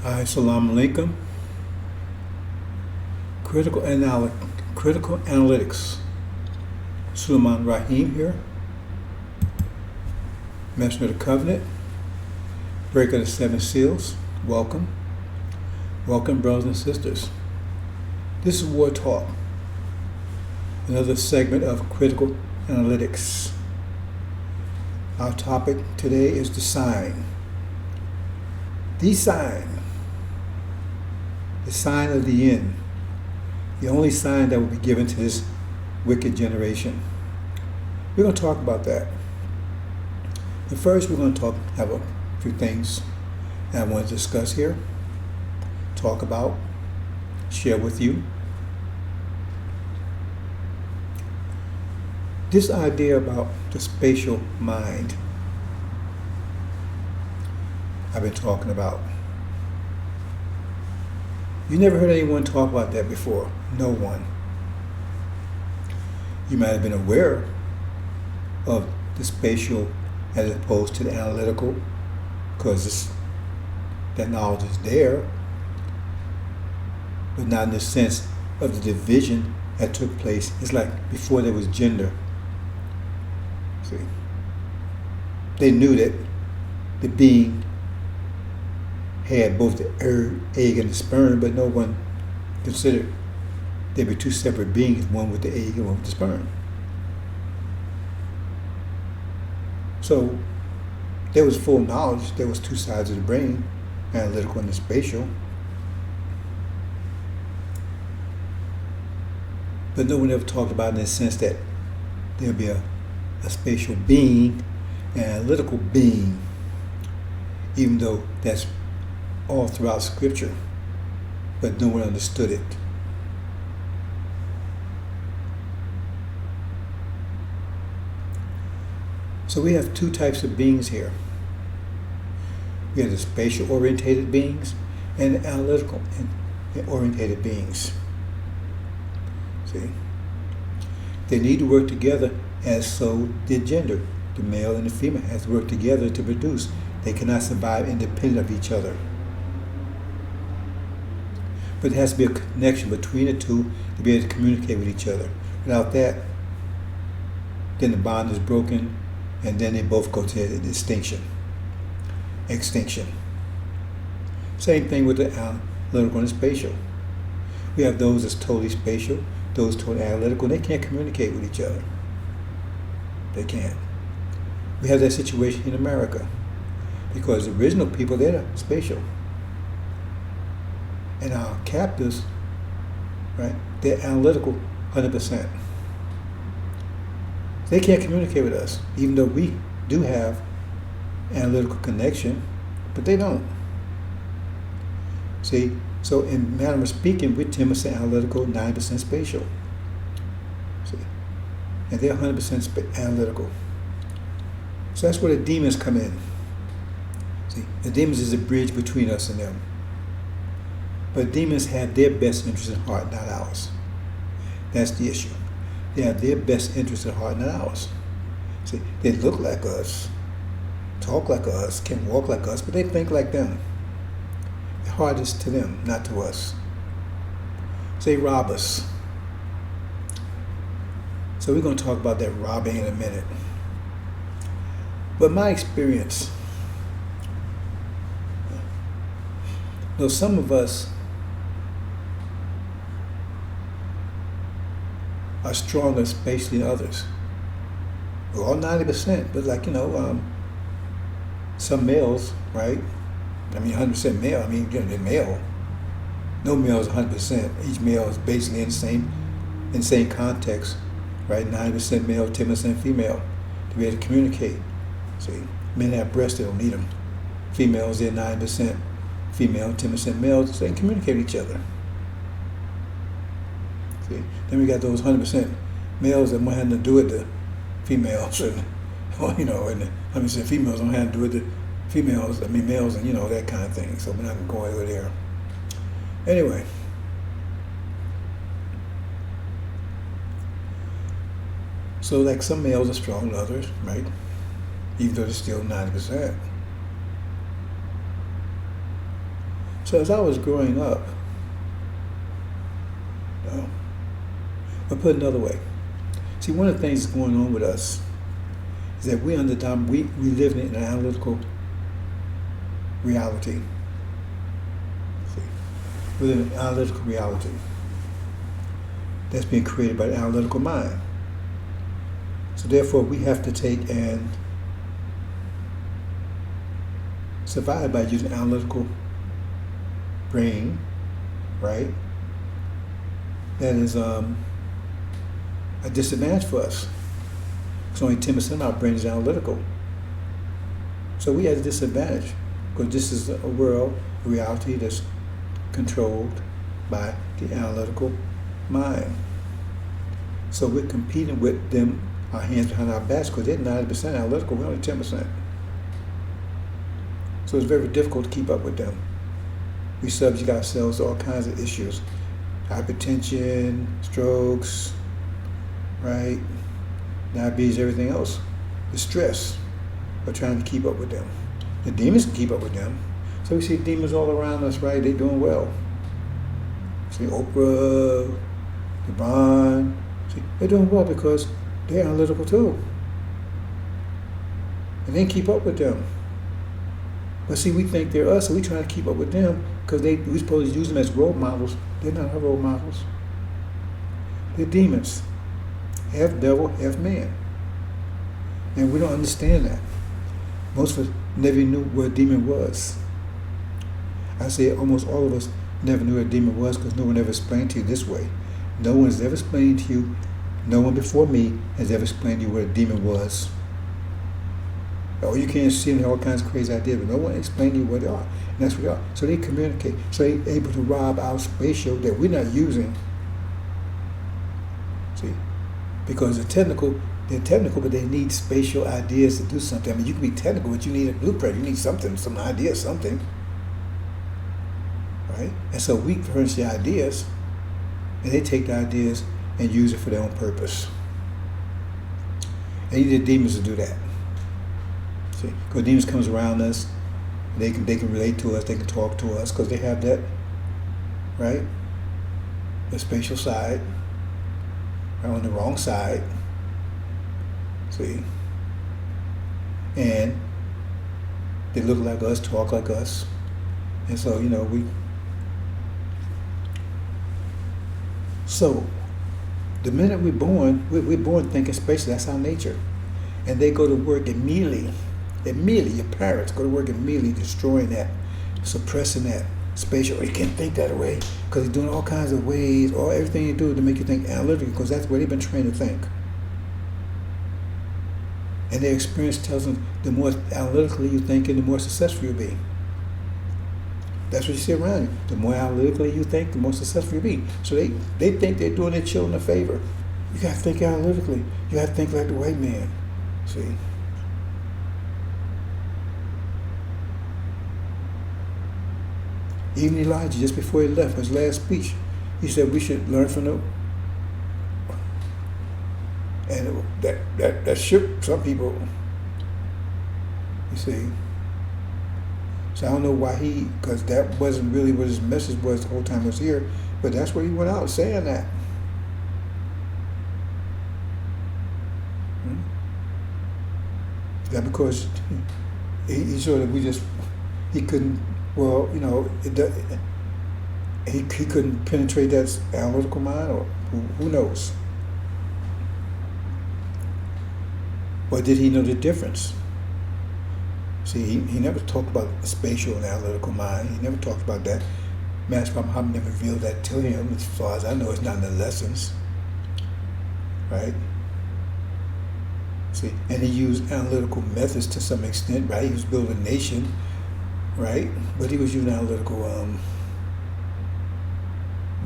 Hi, Salam Alaikum. Critical analytics. Suleiman Rahim here. Messenger of the Covenant. Breaker of the Seven Seals. Welcome. Welcome, brothers and sisters. This is War Talk. Another segment of critical analytics. Our topic today is the sign. The sign. The sign of the end. The only sign that will be given to this wicked generation. We're going to talk about that. But first, we're going to have a few things that I want to discuss here, talk about, share with you. This idea about the spatial mind I've been talking about. You never heard anyone talk about that before. No one. You might have been aware of the spatial as opposed to the analytical, because that knowledge is there, but not in the sense of the division that took place. It's like before there was gender. See, they knew that the being had both the egg and the sperm, but no one considered there be two separate beings, one with the egg and one with the sperm. So there was full knowledge. There was two sides of the brain, analytical and the spatial. But no one ever talked about it in the sense that there'll be a spatial being, an analytical being, even though that's all throughout Scripture, but no one understood it. So we have two types of beings here. We have the spatial orientated beings and the analytical orientated beings. See? They need to work together, as so did gender. The male and the female has to work together to produce. They cannot survive independent of each other. But there has to be a connection between the two to be able to communicate with each other. Without that, then the bond is broken, and then they both go to extinction. Same thing with the analytical and spatial. We have those that's totally spatial, those totally analytical. They can't communicate with each other. They can't. We have that situation in America because the original people, they're spatial. And our captives, right, they're analytical 100%. They can't communicate with us, even though we do have analytical connection, but they don't. See, so in manner of speaking, we're 10% analytical, 9% spatial. See, and they're 100% analytical. So that's where the demons come in. See, the demons is a bridge between us and them. But demons have their best interest at heart, not ours. That's the issue. They have their best interest at heart, not ours. See, they look like us, talk like us, can walk like us, but they think like them. The heart is to them, not to us. They rob us. So we're going to talk about that robbing in a minute. But my experience, though some of us are stronger spatially than others. We're all 90%, but some males, right? 100% male. They're male. No male is 100%. Each male is basically in the same context, right? 90% male, 10% female, to be able to communicate. See, men have breasts, they don't need them. Females, they're 9% female, 10% male, so they can communicate with each other. See, then we got those 100% males that don't have to do with the females, and and the 100% females don't have to do with the females. Males, and that kind of thing. So we're not going to go over there. Anyway, so like some males are stronger than others, right? Even though they're still 90%. So as I was growing up, I'll put it another way. See, one of the things that's going on with us is that we live in an analytical reality. See, we live in an analytical reality that's being created by the analytical mind. So therefore, we have to take and survive by using analytical brain, right? That is a disadvantage for us. Because only 10% of our brain is analytical. So we have a disadvantage because this is a world, a reality that's controlled by the analytical mind. So we're competing with them, our hands behind our backs, because they're 90% analytical, we're only 10%. So it's very difficult to keep up with them. We subject ourselves to all kinds of issues. Hypertension, strokes, right? Diabetes, everything else. The stress of trying to keep up with them. The demons can keep up with them. So we see demons all around us, right? They're doing well. See Oprah, Devon, see, they're doing well because they're analytical too. And they keep up with them. But see, we think they're us, so we try to keep up with them because we're supposed to use them as role models. They're not our role models. They're demons. Half devil, half man. And we don't understand that. Most of us never knew what a demon was. I say almost all of us never knew what a demon was because no one ever explained to you this way. No one has ever explained to you, no one before me has ever explained to you what a demon was. Oh, you can't see them, all kinds of crazy ideas, but no one explained to you what they are. And that's what they are. So they communicate. So they're able to rob our spatial that we're not using. See? Because they're technical, but they need spatial ideas to do something. I mean, you can be technical, but you need a blueprint. You need something, some idea, something. Right? And so we furnish the ideas, and they take the ideas and use it for their own purpose. And you need the demons to do that. See? Because demons comes around us, they can relate to us, they can talk to us, because they have that, right? The spatial side. On the wrong side, see, and they look like us, talk like us, and so So the minute we're born thinking spatially. That's our nature, and they go to work immediately. Immediately, your parents go to work immediately, destroying that, suppressing that spatial. You can't think that way because they're doing all kinds of ways, or everything you do to make you think analytically, because that's where they've been trained to think. And their experience tells them the more analytically you think, and the more successful you'll be. That's what you see around you. The more analytically you think, the more successful you'll be. So they think they're doing their children a favor. You got to think analytically. You got to think like the white man. See? Even Elijah, just before he left his last speech, he said we should learn from them. And that shook some people. You see. So I don't know why because that wasn't really what his message was the whole time he was here, but that's where he went out saying that. That because he sort of, he couldn't, well, he couldn't penetrate that analytical mind, or who knows? Or did he know the difference? See, he never talked about spatial and analytical mind. He never talked about that. Master Muhammad never revealed that to him. As far as I know, it's not in the lessons. Right? See, and he used analytical methods to some extent, right? He was building a nation, right? But he was using analytical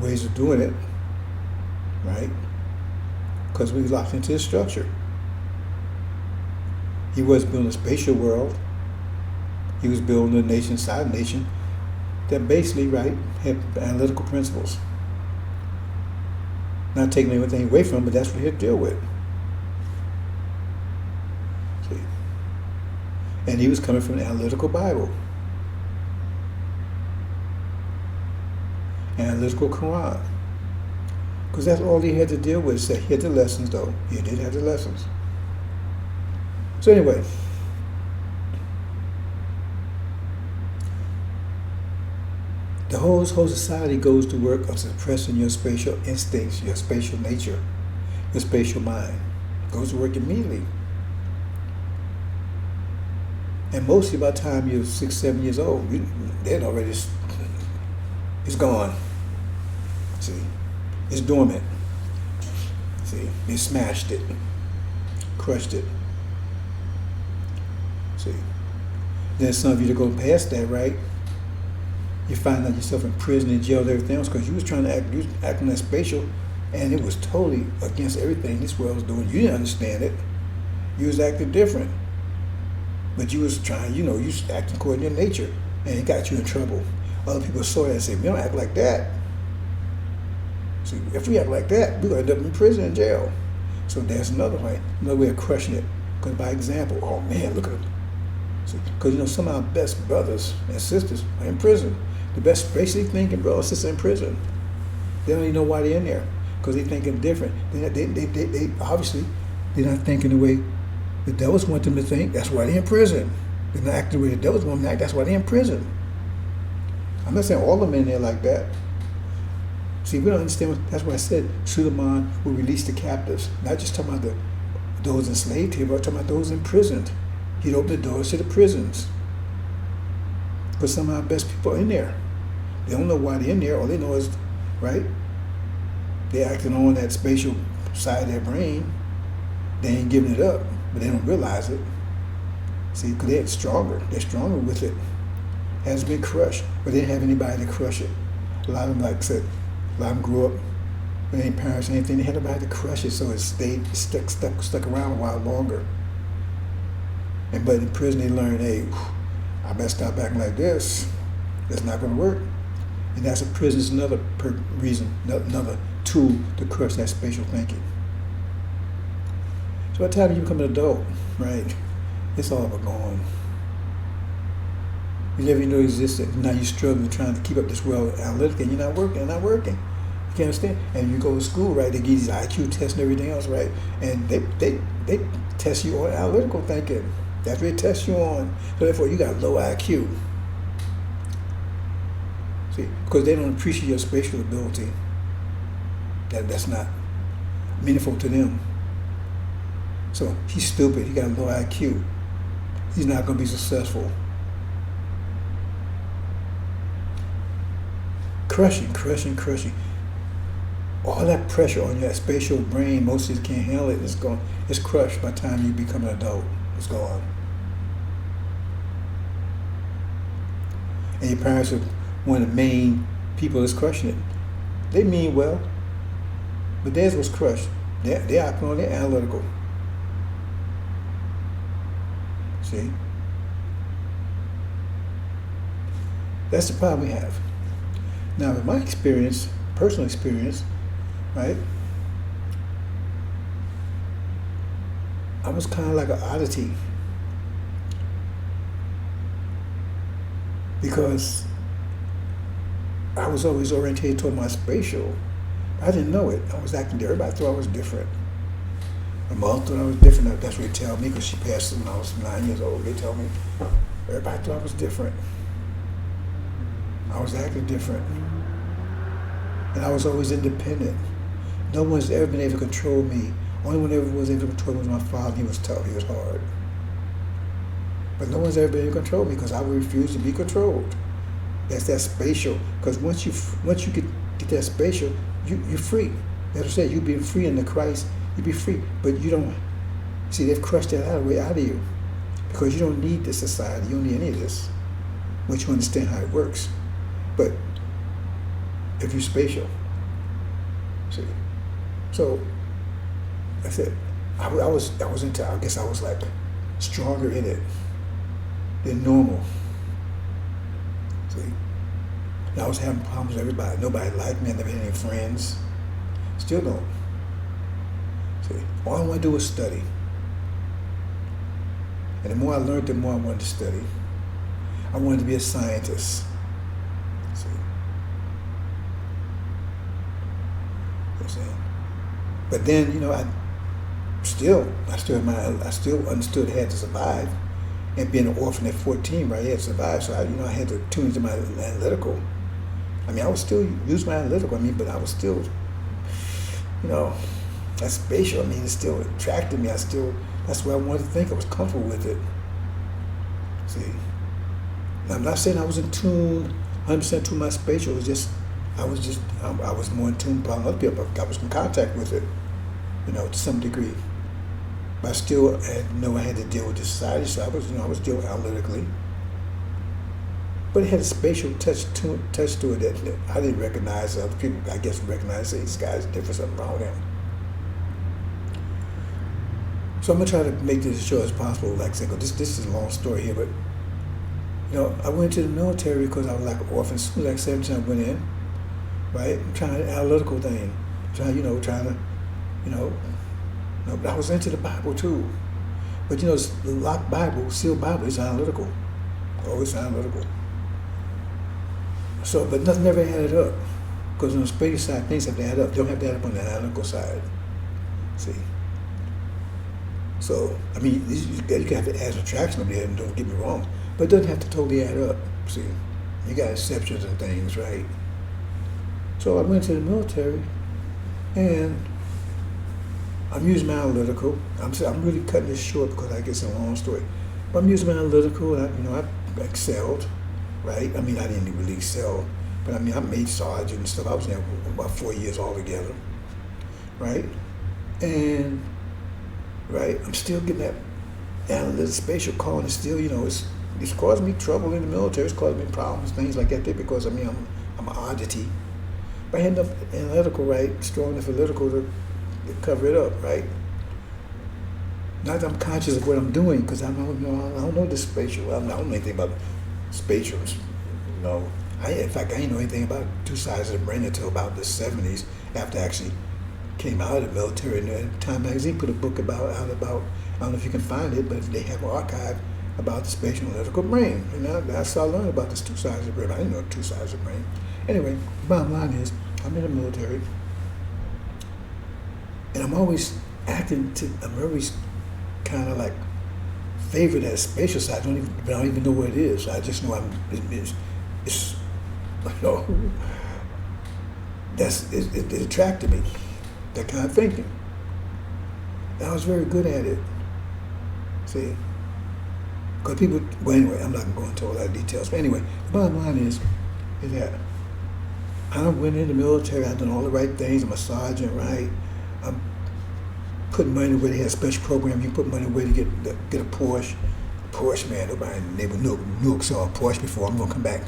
ways of doing it, right? Because we locked into his structure. He wasn't building a spatial world. He was building a nation inside a nation that basically, right, had analytical principles. Not taking anything away from him, but that's what he'll deal with. See? And he was coming from an analytical Bible. analytical Quran. Because that's all he had to deal with. So he had the lessons, though. He did have the lessons. So anyway, the whole society goes to work of suppressing your spatial instincts, your spatial nature, your spatial mind. It goes to work immediately. And mostly by the time you're 6, 7 years old, they're already, it's gone. See, it's dormant. See, they smashed it, crushed it. See, then some of you to go past that, right? You find out yourself in prison and jail and everything else because you was trying to act, you was acting that spatial, and it was totally against everything this world was doing. You didn't understand it. You was acting different. But you was trying, you was acting according to your nature, and it got you in trouble. Other people saw that and said, we don't act like that. See, if we act like that, we're going to end up in prison and jail. So there's another way of crushing it. Because by example, oh man, look at them. Because some of our best brothers and sisters are in prison. The best basic thinking brothers and sisters in prison. They don't even know why they're in there. Because they're thinking different. They obviously, they're not thinking the way the devils want them to think. That's why they're in prison. They're not acting the way the devils want them to act. That's why they're in prison. I'm not saying all the men there like that. See, we don't understand. That's why I said Suleiman will release the captives. Not just talking about those enslaved here, but talking about those imprisoned. He'd open the doors to the prisons. Because some of our best people are in there. They don't know why they're in there. All they know is, right? They're acting on that spatial side of their brain. They ain't giving it up, but they don't realize it. See, because they're stronger. They're stronger with it. It has been crushed, but they didn't have anybody to crush it. A lot of them, like I said, a lot of them grew up with any parents or anything. They had nobody to crush it, so it stayed stuck around a while longer. But in prison, they learned, hey, I better stop acting like this. That's not going to work. And that's a prison. Is another reason, another tool to crush that spatial thinking. So by the time you become an adult, right, it's all but gone. You never even know it existed. Now you're struggling trying to keep up this world analytic, and you're not working. You can't understand. And you go to school, right, they give these IQ tests and everything else, right? And they test you on analytical thinking. That's what they test you on. So therefore, you got low IQ. See, because they don't appreciate your spatial ability. That's not meaningful to them. So he's stupid. He got a low IQ. He's not going to be successful. Crushing. All that pressure on your spatial brain, most of you can't handle it. It's crushed by the time you become an adult. It's gone. And your parents are one of the main people that's crushing it. They mean well, but theirs was crushed. They're acting on, they're analytical. See? That's the problem we have. Now, in my experience, personal experience, right, I was kind of like an oddity. Because I was always orientated toward my spatial. I didn't know it. I was acting different. Everybody thought I was different. My mom thought I was different. That's what they tell me, because she passed when I was 9 years old. They tell me everybody thought I was different. I was acting different. And I was always independent. No one's ever been able to control me. Only one ever was able to control me was my father. He was tough. He was hard. But no one's ever been able to control me because I would refuse to be controlled. That's that spatial. Because once you get that spatial, you're free. That's what I said. You be free in the Christ. You be free. But you don't. See, they've crushed that way out of you. Because you don't need this society. You don't need any of this. Once you understand how it works. But if you're spatial, see. So I said, I guess I was like stronger in it than normal. See? And I was having problems with everybody. Nobody liked me. I never had any friends. Still don't. See? All I want to do was study. And the more I learned, the more I wanted to study. I wanted to be a scientist. See? I'm saying. But then, I still understood I had to survive. And being an orphan at 14, right, I had to survive. So I had to tune into my analytical. I mean, I was still use my analytical. I mean, but I was still, that spatial. I mean, it still attracted me. That's what I wanted to think. I was comfortable with it. See, now, I'm not saying I was in tune, 100% to my spatial. It was just, I was more in tune with other people. I was in contact with it, to some degree. But I still I had to deal with the society, so I was dealing analytically. But it had a spatial touch to it that I didn't recognize. Other people, I guess, recognized. Say, this guy's different, something wrong with him. So I'm gonna try to make this as short as possible. Like I said, this is a long story here, but I went into the military because I was like an orphan. As soon as like 17, I went in, right? I'm trying an analytical thing, trying to. But I was into the Bible too. But the locked Bible, sealed Bible is analytical. Always analytical. So, but nothing ever added up. Because on the spatial side, things have to add up. They don't have to add up on the analytical side. See? So, I mean, you can have to add subtraction over there, and don't get me wrong. But it doesn't have to totally add up. See? You got exceptions and things, right? So I went to the military, and I'm using my analytical. I'm really cutting this short because I guess it's a long story. But I'm using my analytical, and I excelled, right? I mean, I didn't really excel, but I mean, I made sergeant and stuff. I was there for about 4 years altogether, right? And, right, I'm still getting that analytical spatial calling. It's still, it's caused me trouble in the military. It's caused me problems, things like that there, because, I mean, I'm an oddity. But I had enough analytical, right, strong enough analytical to cover it up, right? Not that I'm conscious of what I'm doing, because I don't know the spatial. I don't know anything about spatials. In fact, I didn't know anything about two sides of the brain until about the 70s, after I actually came out of the military. And Time magazine put a book out about, I don't know if you can find it, but they have an archive about the spatial analytical brain. And I started learning about this two sides of the brain. I didn't know two sides of the brain. Anyway, the bottom line is, I'm in the military, and I'm always kind of like favor that spatial side. I don't even know what it is. I just know it attracted me, that kind of thinking. And I was very good at it. See? Because anyway, I'm not going to go into all that details. But anyway, the bottom line is that I went in the military, I've done all the right things. I'm a sergeant, right? I'm putting money where they had a special program. You put money where to get a Porsche. Porsche, man, nobody in the neighborhood knew saw a Porsche before. I'm going to come back,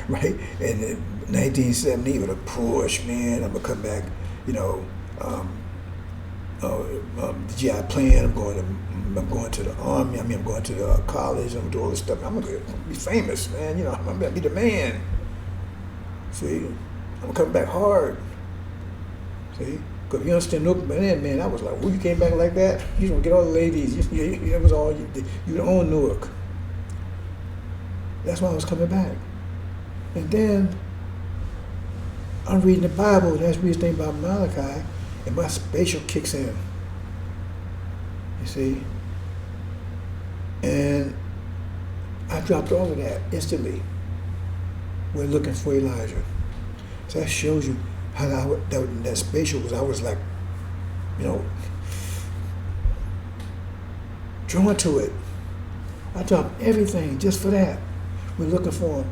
right? And in 1970 with a Porsche, man, I'm going to come back, the GI plan. I'm going to the army. I'm going to the college. I'm going to do all this stuff. I'm going to be famous, man. I'm going to be the man. See, I'm coming back hard. See, because you understand, man, I was like, you came back like that? You don't get all the ladies. It was all you the own Newark. That's why I was coming back. And then I'm reading the Bible. That's reading thing about Malachi, and my spatial kicks in. You see, and I dropped all of that instantly. We're looking for Elijah. So that shows you how that spatial was. I was like, drawn to it. I dropped everything just for that. We're looking for him.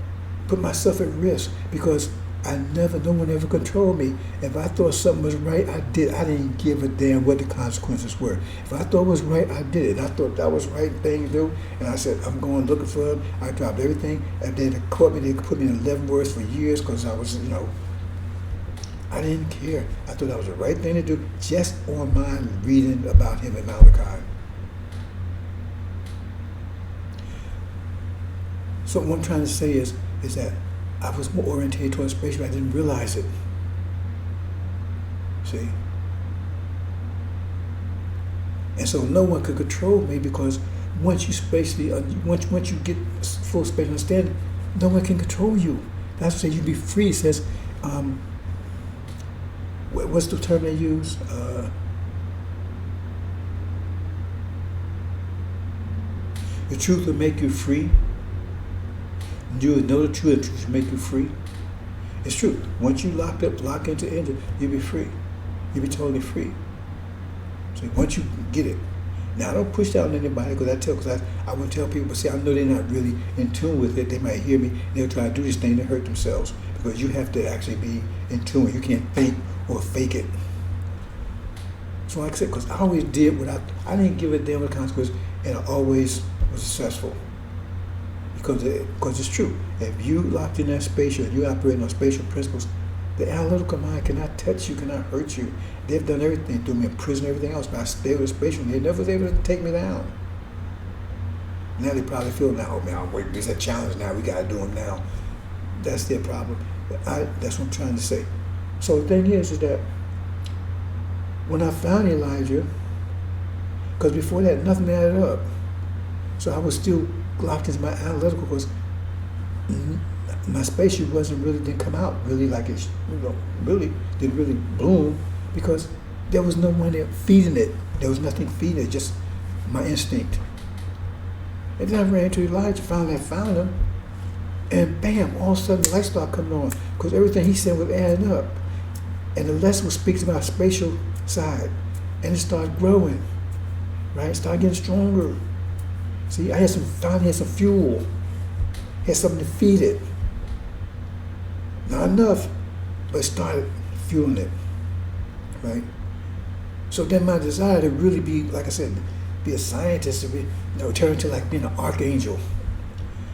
Put myself at risk because no one ever controlled me. If I thought something was right, I did. I didn't give a damn what the consequences were. If I thought it was right, I did it. I thought that was the right thing to do, and I said, I'm going looking for him. I dropped everything. And they caught me. They put me in Leavenworth for years because I was, I didn't care. I thought that was the right thing to do just on my reading about him in Malachi. So what I'm trying to say is that I was more oriented towards spatial, but I didn't realize it. See? And so no one could control me because once you get full spatial understanding, no one can control you. That's why you be free. It says, what's the term they use? The truth will make you free. You will know the truth, and the truth will make you free. It's true. Once you lock into angel, you'll be free. You'll be totally free. See, once you get it. Now, I don't push that on anybody because I would tell people, but see, I know they're not really in tune with it. They might hear me, they'll try to do this thing to hurt themselves because you have to actually be in tune. You can't think or fake it. So like I said, because I always did I didn't give a damn what the consequence, and I always was successful. Because it's true. If you locked in that spatial, you operate on spatial principles, the analytical mind cannot touch you, cannot hurt you. They've done everything, threw me in prison, everything else, but I stayed with spatial, and they never was able to take me down. Now they probably feel now, oh man, wait, there's a challenge now, we got to do them now. That's their problem. That's what I'm trying to say. So the thing is that when I found Elijah, because before that, nothing added up. So I was still locked into my analytical because my spaceship didn't come out really like it, really didn't really bloom because there was no one there feeding it. There was nothing feeding it, just my instinct. And then I ran into Elijah, finally I found him, and bam, all of a sudden the light started coming on because everything he said was adding up. And the lesson was speaking about spatial side, and it started growing, right? It started getting stronger. See, I finally had some fuel, had something to feed it. Not enough, but it started fueling it, right? So then my desire to really be, like I said, be a scientist, to be, turn into like being an archangel.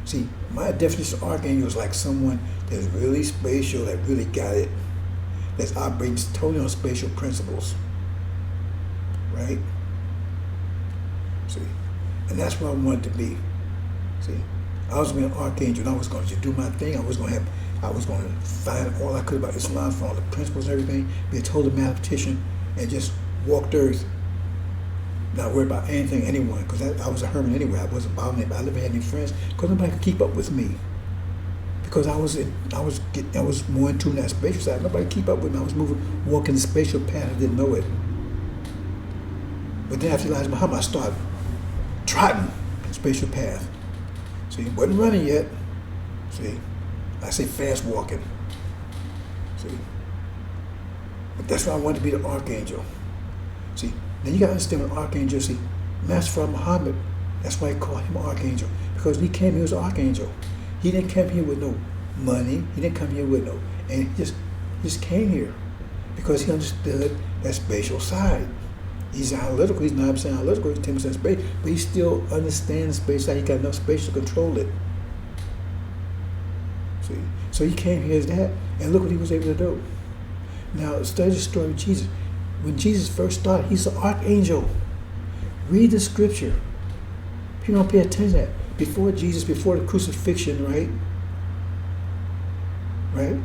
See, my definition of archangel is like someone that's really spatial, that really got it, that operates totally on spatial principles, right? See, and that's what I wanted to be. See, I was going to be an archangel, and I was going to do my thing. I was going to find all I could about Islam, from all the principles and everything, be a total mathematician, and just walk the earth, not worry about anything, anyone, because I was a hermit anyway. I wasn't bothering anybody. I never had any friends, because nobody could keep up with me. Because I was more in tune with that spatial side. Nobody could keep up with me. I was walking the spatial path. I didn't know it. But then after Elijah Muhammad, I started trotting the spatial path. See, wasn't running yet. See, I say fast walking. See, but that's why I wanted to be the archangel. See, then you got to understand what archangel. See, Master Muhammad, that's why he called him archangel, because when he came, he was an archangel. He didn't come here with no money. He didn't come here with no, and he just came here because he understood that spatial side. He's analytical. He's 9% analytical. He's 10% space, but he still understands space side. He got enough space to control it. See, so he came here as that, and look what he was able to do. Now, study the story of Jesus. When Jesus first started, he's an archangel. Read the scripture. People don't pay attention to that. Before Jesus, before the crucifixion, right?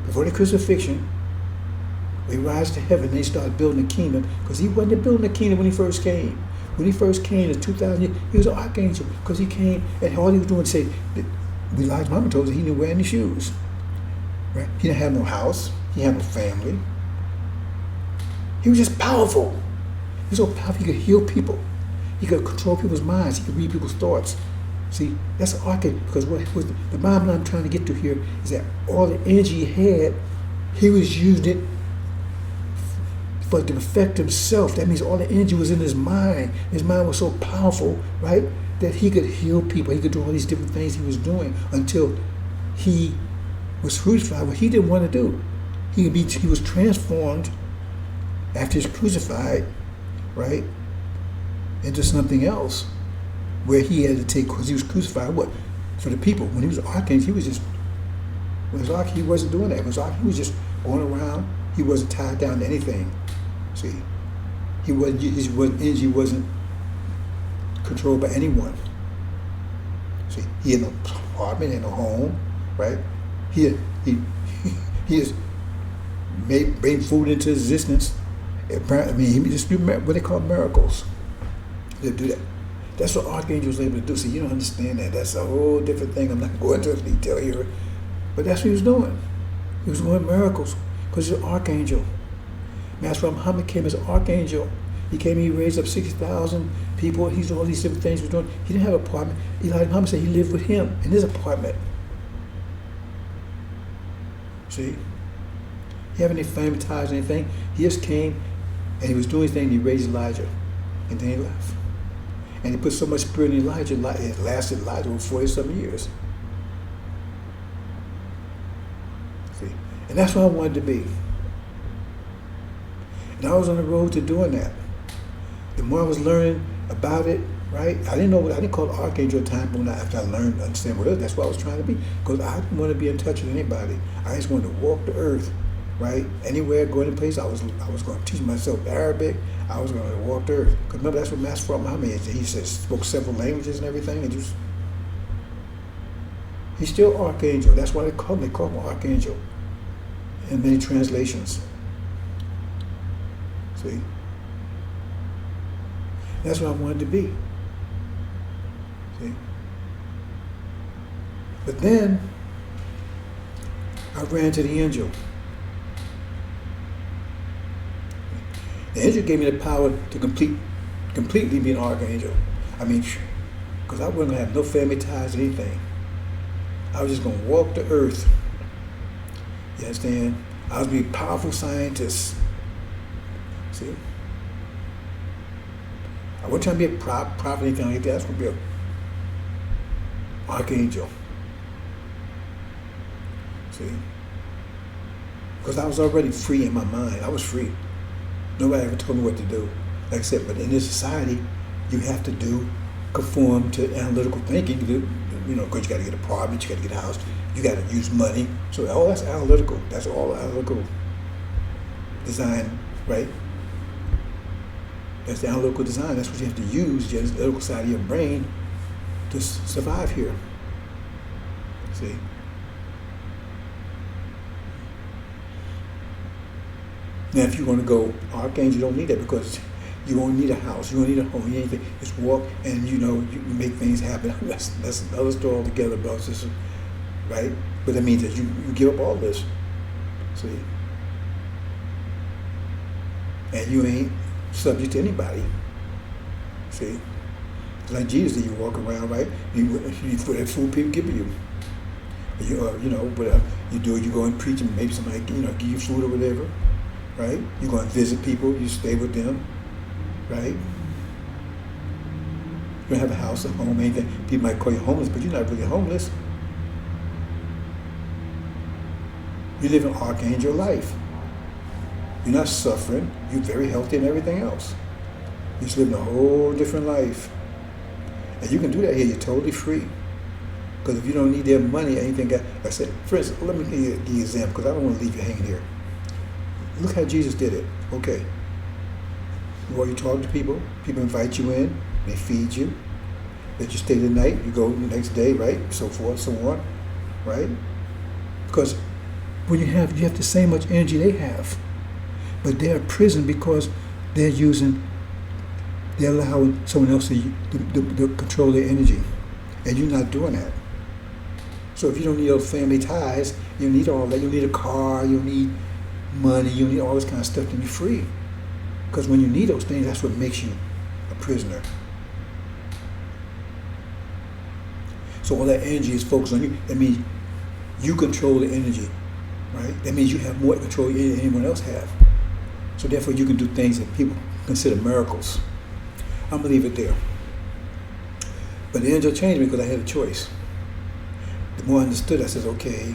Before the crucifixion, we rise to heaven, and he started building a kingdom, because he wasn't building a kingdom when he first came. When he first came, in 2,000 years, he was an archangel, because he came, and all he was doing was say, Elijah Muhammad told us he didn't wear any shoes. Right? He didn't have no house. He had no family. He was just powerful. He was so powerful, he could heal people. He could control people's minds. He could read people's thoughts. See, that's an archangel, because what the bottom line I'm trying to get to here is that all the energy he had, he was using it for to affect himself. That means all the energy was in his mind. His mind was so powerful, right, that he could heal people. He could do all these different things he was doing until he was crucified. What he didn't want to do. He was transformed after he was crucified, right, into something else, where he had to take, because he was crucified, what? For the people. When he was an archangel, he was just, he wasn't doing that. He was just going around. He wasn't tied down to anything. See, his energy wasn't controlled by anyone. See, he had no apartment, he had no home, right? He just made food into existence. I mean, he just do what they call miracles. They do that. That's what archangel was able to do. See, you don't understand that. That's a whole different thing. I'm not going into detail here, but that's what he was doing. He was doing miracles because he's an archangel. Master Muhammad came as an archangel. He came, he raised up 60,000 people. He's all these different things he was doing. He didn't have an apartment. Elijah Muhammad said he lived with him in his apartment. See? He had any family ties or anything. He just came and he was doing his thing. He raised Elijah. And then he left. And he put so much spirit in Elijah, it lasted Elijah over 40-something years. See? And that's what I wanted to be. And I was on the road to doing that. The more I was learning about it, right? I didn't call it archangel at the time, but after I learned to understand what it is, that's what I was trying to be. Because I didn't want to be in touch with anybody. I just wanted to walk the earth, right? Anywhere, go any place, I was going to teach myself Arabic. I was going to walk the earth. Because remember, that's what Master Muhammad is. He said, spoke several languages and everything. And he's still archangel. That's why they call him archangel in many translations. See? That's what I wanted to be. See? But then I ran to the angel. The angel gave me the power to completely be an archangel. I mean, because I wasn't going to have no family ties or anything. I was just going to walk the earth. You understand? I was going to be a powerful scientist. See? I wasn't trying to be a prophet or anything like that. I was going to be an archangel. See? Because I was already free in my mind. I was free. Nobody ever told me what to do. Like I said, but in this society, you have to conform to analytical thinking. Because you got to get an apartment, you got to get a house, you got to use money. So all that's analytical. That's all analytical design, right? That's the analytical design. That's what you have to use, the analytical side of your brain, to survive here. See? Now, if you want to go archangel, you don't need that because you won't need a house, you won't need a home, you need anything. Just walk and you make things happen. That's another story altogether, brothers and sisters, right? But that means that you give up all this. See? And you ain't subject to anybody. See? It's like Jesus did. You walk around, right? You for that food people give you. Whatever you do, you go and preach, and maybe somebody give you food or whatever, right? You go and visit people, you stay with them, right? You don't have a house, a home, anything. People might call you homeless, but you're not really homeless. You live an archangel life. You're not suffering. You're very healthy and everything else. You're just living a whole different life. And you can do that here. You're totally free. Because if you don't need their money or anything, like I said, for instance, let me give you an example because I don't want to leave you hanging here. Look how Jesus did it. Okay. While you talk to people invite you in, they feed you, let you stay the night, you go the next day, right? So forth, so on, right? Because when you have the same much energy they have, but they're in prison because they're allowing someone else to control their energy, and you're not doing that. So if you don't need those family ties, you need all that. You need a car, you need money, you need all this kind of stuff to be free. Because when you need those things, that's what makes you a prisoner. So all that energy is focused on you. That means you control the energy, right? That means you have more control than anyone else have. So therefore you can do things that people consider miracles. I'm going to leave it there. But the angel changed me because I had a choice. The more I understood, I said, okay,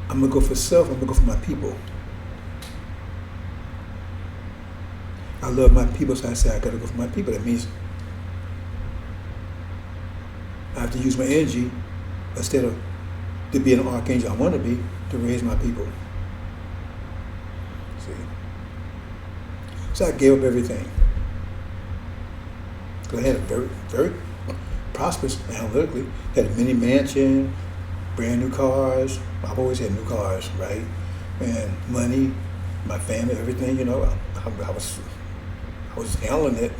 I'm going to go for self, I'm going to go for my people. I love my people, so I say I got to go for my people. That means I have to use my energy instead of to be an archangel I want to be, to raise my people. See? So I gave up everything. Because I had a very, very prosperous, analytically, had a mini mansion, brand new cars. I've always had new cars, right? And money, my family, everything, I was handling it.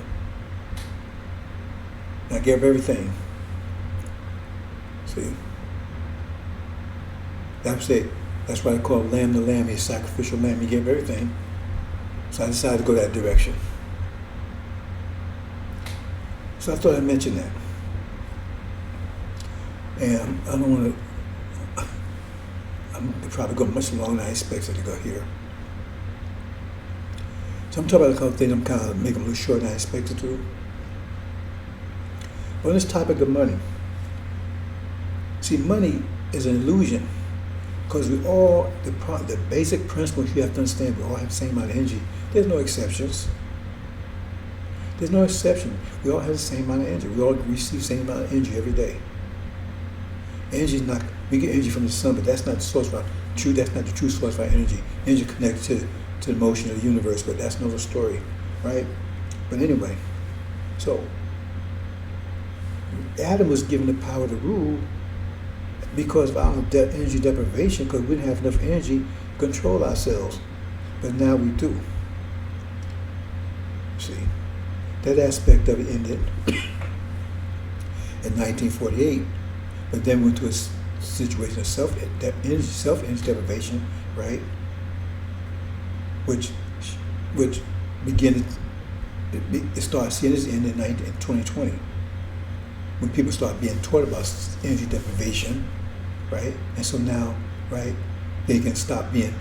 And I gave up everything. See? That would say, That's why they call him Lamb the Lamb. He's a sacrificial lamb. He gave everything. So I decided to go that direction. So I thought I'd mention that. And I don't want to, I'm probably going much longer than I expected to go here. So I'm talking about a couple of things. I'm kind of making them a little shorter than I expected to. On this topic of money, see, money is an illusion because we all, the basic principles you have to understand, we all have the same amount of energy. There's no exceptions. There's no exception. We all have the same amount of energy. We all receive the same amount of energy every day. Energy is not, we get energy from the sun, but that's not the source of our true, that's not the true source of our energy. Energy connected to the motion of the universe, but that's another story, right? But anyway, so Adam was given the power to rule because of our energy deprivation, because we didn't have enough energy to control ourselves. But now we do. See, that aspect of it ended in 1948, but then went to a situation of self-energy deprivation, right? Which began, it started seeing its end in 2020. When people start being taught about energy deprivation, right? And so now, right, they can stop being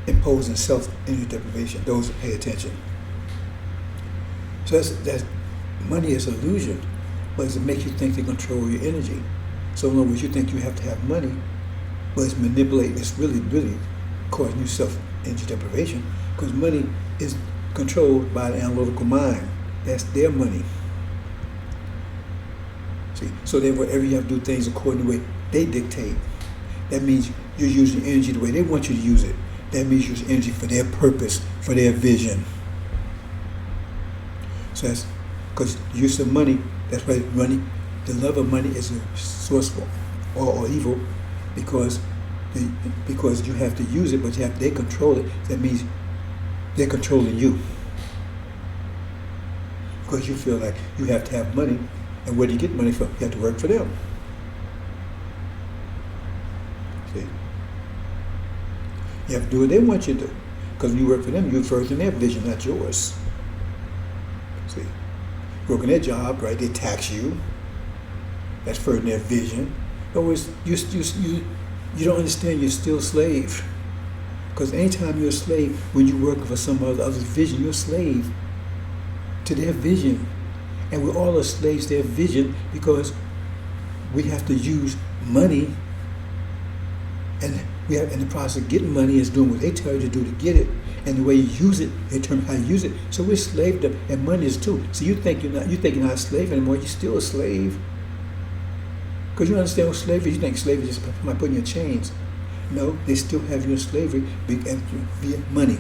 imposing self-energy deprivation, those who pay attention. So that's money is an illusion, but it makes you think they control your energy. So in other words, you think you have to have money, but it's manipulating, it's really causing you self-energy deprivation, because money is controlled by the analytical mind. That's their money. See, so then whatever you have to do things according to the way they dictate. That means you're using energy the way they want you to use it. That means you're using energy for their purpose, for their vision. So that's because use of money, that's why money, the love of money is a source for or evil, because you have to use it, but they control it. That means they're controlling you. Because you feel like you have to have money. And where do you get money from? You have to work for them. See? You have to do what they want you to do. Because when you work for them, you're furthering their vision, not yours. See? You work in their job, right? They tax you. That's furthering their vision. In other words, you don't understand you're still a slave. Because anytime you're a slave, when you're working for some other's vision, you're a slave to their vision. And we're all slaves to their vision because we have to use money, and we have in the process of getting money is doing what they tell you to do to get it, and the way you use it, they determine how you use it. So we're slave to, and money is too. So you think you're not a slave anymore. You're still a slave because you don't understand what slavery is. You think slavery is just by putting you in chains. No, they still have you in slavery via money.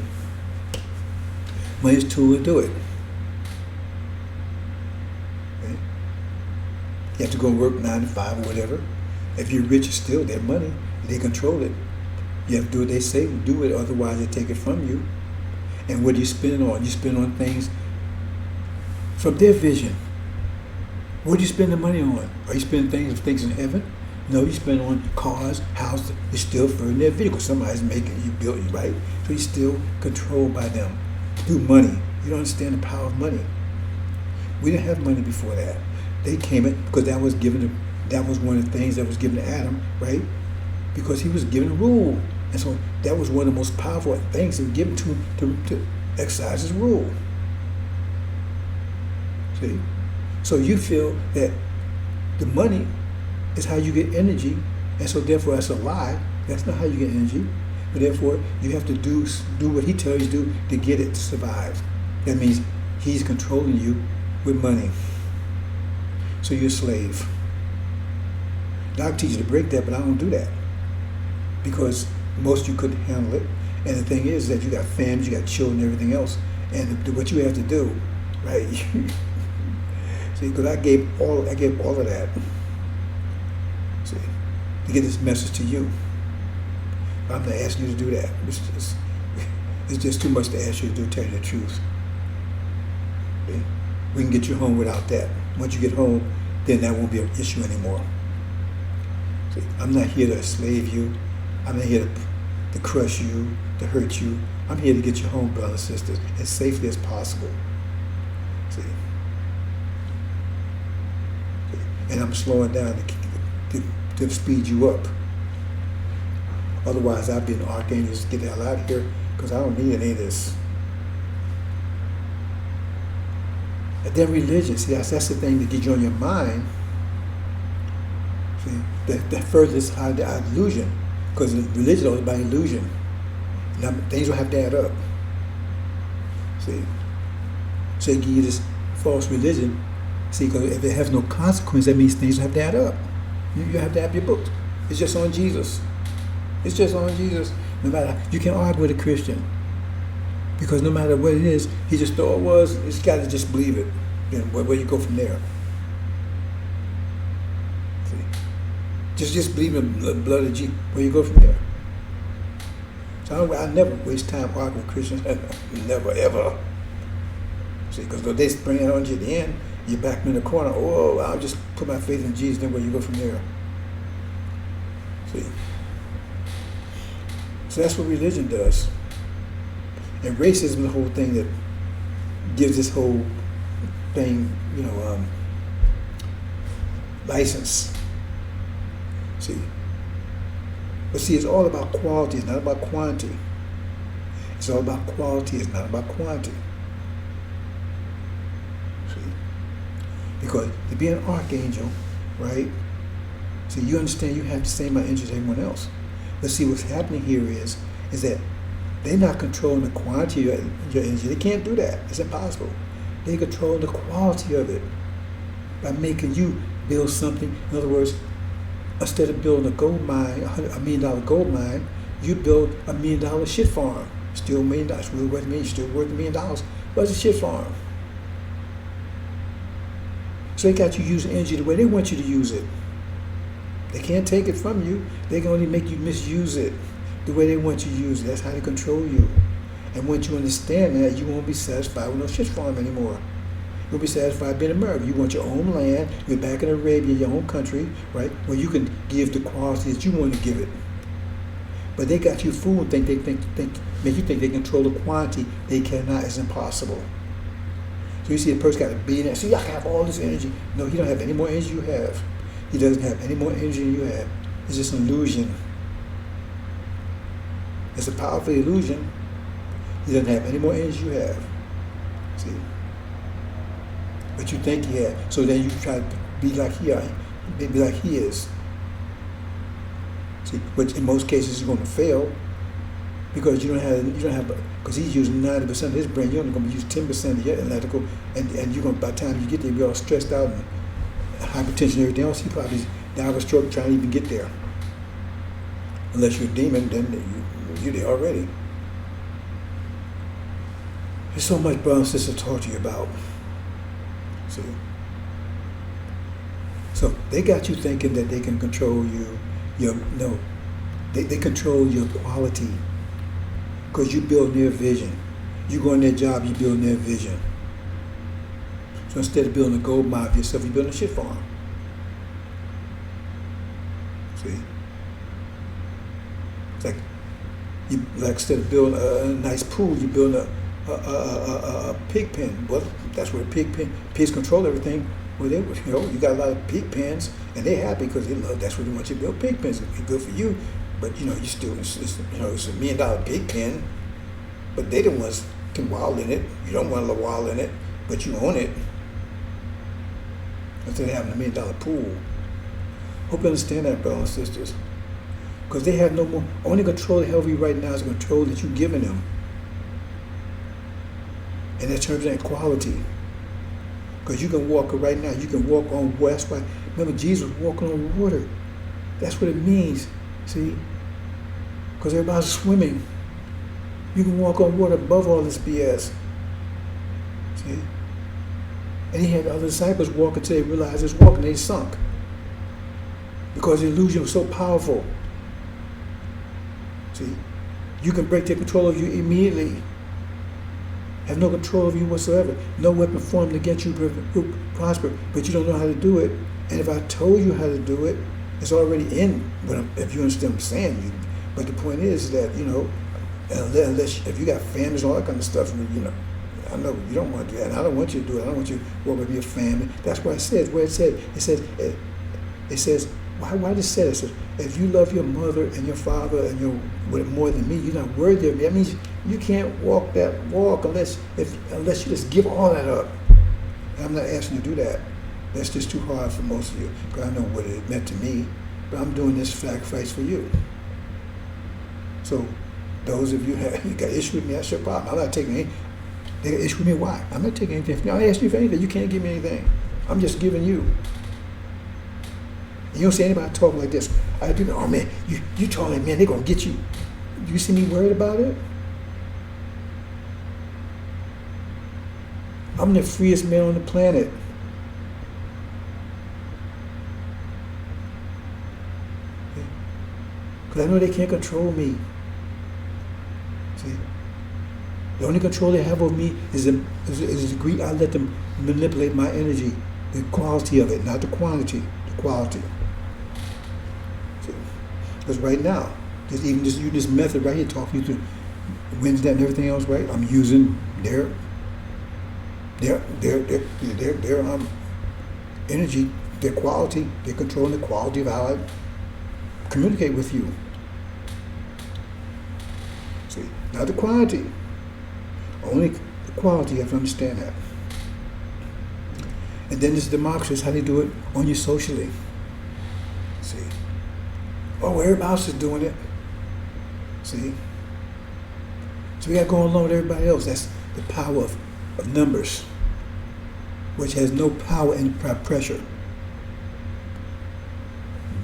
Money is a tool to do it. You have to go work 9 to 5 or whatever. If you're rich, it's still their money. They control it. You have to do what they say, do it, otherwise they take it from you. And what do you spend on? You spend on things from their vision. What do you spend the money on? Are you spending things in heaven? No, you spend on cars, houses. You're still furthering their vehicle. Somebody's making you, building, right? So you're still controlled by them through money. You don't understand the power of money. We didn't have money before that. They came in because that was one of the things that was given to Adam, right? Because he was given a rule. And so that was one of the most powerful things that were given to him to exercise his rule. See? So you feel that the money is how you get energy, and so therefore that's a lie. That's not how you get energy. But therefore you have to do what he tells you to do to get it to survive. That means he's controlling you with money. So you're a slave. Now I can teach you to break that, but I don't do that. Because most of you couldn't handle it. And the thing is that you got families, you got children, and everything else. And what you have to do, right? See, because I gave all of that. See, to get this message to you. I'm not asking you to do that. It's just too much to ask you to do, tell you the truth. See? We can get you home without that. Once you get home, then that won't be an issue anymore. See, I'm not here to enslave you. I'm not here to crush you, to hurt you. I'm here to get you home, brothers and sisters, as safely as possible. See? And I'm slowing down to speed you up. Otherwise, I'd be an archangel to get the hell out of here, because I don't need any of this. And then religion, see, that's the thing that gets you on your mind. See, that furthers the illusion, because religion is about illusion. Now, things don't have to add up. See, so they give you this false religion. See, because if it has no consequence, that means things don't have to add up. You have to have your book. It's just on Jesus. It's just on Jesus. No matter, you can't argue with a Christian, because no matter what it is, he just thought it was. It's got to just believe it. Then where you go from there? See, just believe in the blood of Jesus. Where you go from there? So I never waste time arguing with Christians. Never ever. See, because if they bring it on you at the end, you're back in the corner. Oh, I'll just put my faith in Jesus. Then where you go from there? See. So that's what religion does. And racism is the whole thing that gives this whole thing, license. See. But see, it's all about quality, it's not about quantity. It's all about quality, it's not about quantity. See? Because to be an archangel, right? See, you understand you have the same amount of interest as everyone else. But see, what's happening here is that they're not controlling the quantity of your energy. They can't do that. It's impossible. They control the quality of it by making you build something. In other words, instead of building a gold mine, $1 million gold mine, you build $1 million shit farm. Still $1 million. It's really worth $1 million. Still worth $1 million. But it's a shit farm. So they got you using energy the way they want you to use it. They can't take it from you. They can only make you misuse it the way they want you to use it. That's how they control you. And once you understand that, you won't be satisfied with no shit farm anymore. You'll be satisfied being in America. You want your own land. You're back in Arabia, your own country, right? Where you can give the quality that you want to give it. But they got you fooled. Make you think they control the quantity. They cannot. It's impossible. So you see a person got a billion. See, I can have all this energy. No, he don't have any more energy you have. He doesn't have any more energy than you have. It's just an illusion. It's a powerful illusion. He doesn't have any more energy you have. See? But you think he had. So then you try to be like he is. See, but in most cases you're going to fail because you don't have because he's using 90% of his brain. You're only going to use 10% of your electrical, and you're going, by the time you get there, you're all stressed out and hypertension and everything else. He probably die of a stroke trying to even get there. Unless you're a demon, then you're there already. There's so much, brothers and sisters, to talk to you about. See? So they got you thinking that they can control you. They control your quality because you build their vision. You go on their job, you build their vision. So instead of building a gold mine for yourself, you're building a shit farm. See? It's like instead of building a nice pool, you build a pig pen. Well, that's where pigs control everything. Well, you got a lot of pig pens, and they're happy because they love. That's what they want you to build pig pens. It's good for you, but you still it's $1 million pig pen, but they the ones can wallow in it. You don't want to wallow in it, but you own it. Instead of having $1 million pool. Hope you understand that, brothers and sisters. Because they have no more. Only control they have you right now is the control that you've given them. And in terms of equality. Because you can walk right now, you can walk on water. That's why, remember, Jesus was walking on water. That's what it means, see? Because everybody's swimming. You can walk on water above all this BS. See? And he had other disciples walk until they realized it's walking, they sunk. Because the illusion was so powerful. See? You can break their control of you immediately. Have no control of you whatsoever. No weapon formed against you will prosper, but you don't know how to do it. And if I told you how to do it, it's already in. If you understand what I'm saying, But the point is that, unless if you got families and all that kind of stuff, I know you don't want to do that. And I don't want you to do it. I don't want you to work with your family. That's why it says, it says, why does it say it? It says, if you love your mother and your father and your more than me, you're not worthy of me. That means you can't walk that walk unless you just give all that up. And I'm not asking you to do that. That's just too hard for most of you, because I know what it meant to me. But I'm doing this sacrifice for you. So those of you you got issue with me, that's your problem. I'm not taking any. They got issue with me. Why? I'm not taking anything from you. I asked you for anything. You can't give me anything. I'm just giving you. You don't see anybody talking like this. I do. Oh man, you talking like, man, they're gonna get you. You see me worried about it? I'm the freest man on the planet. Because I know they can't control me. See? The only control they have over me is the degree I let them manipulate my energy, the quality of it, not the quantity, the quality. See? Because right now, just using this method right here, talking you through Wednesday and everything else, right? I'm using their energy, their quality. They're controlling the quality of how I communicate with you. See, not the quantity. Only the quality. You have to understand that. And then this democracy is how they do it on you socially. See, oh, everybody else is doing it. See, so we got to go along with everybody else. That's the power of numbers, which has no power in pressure.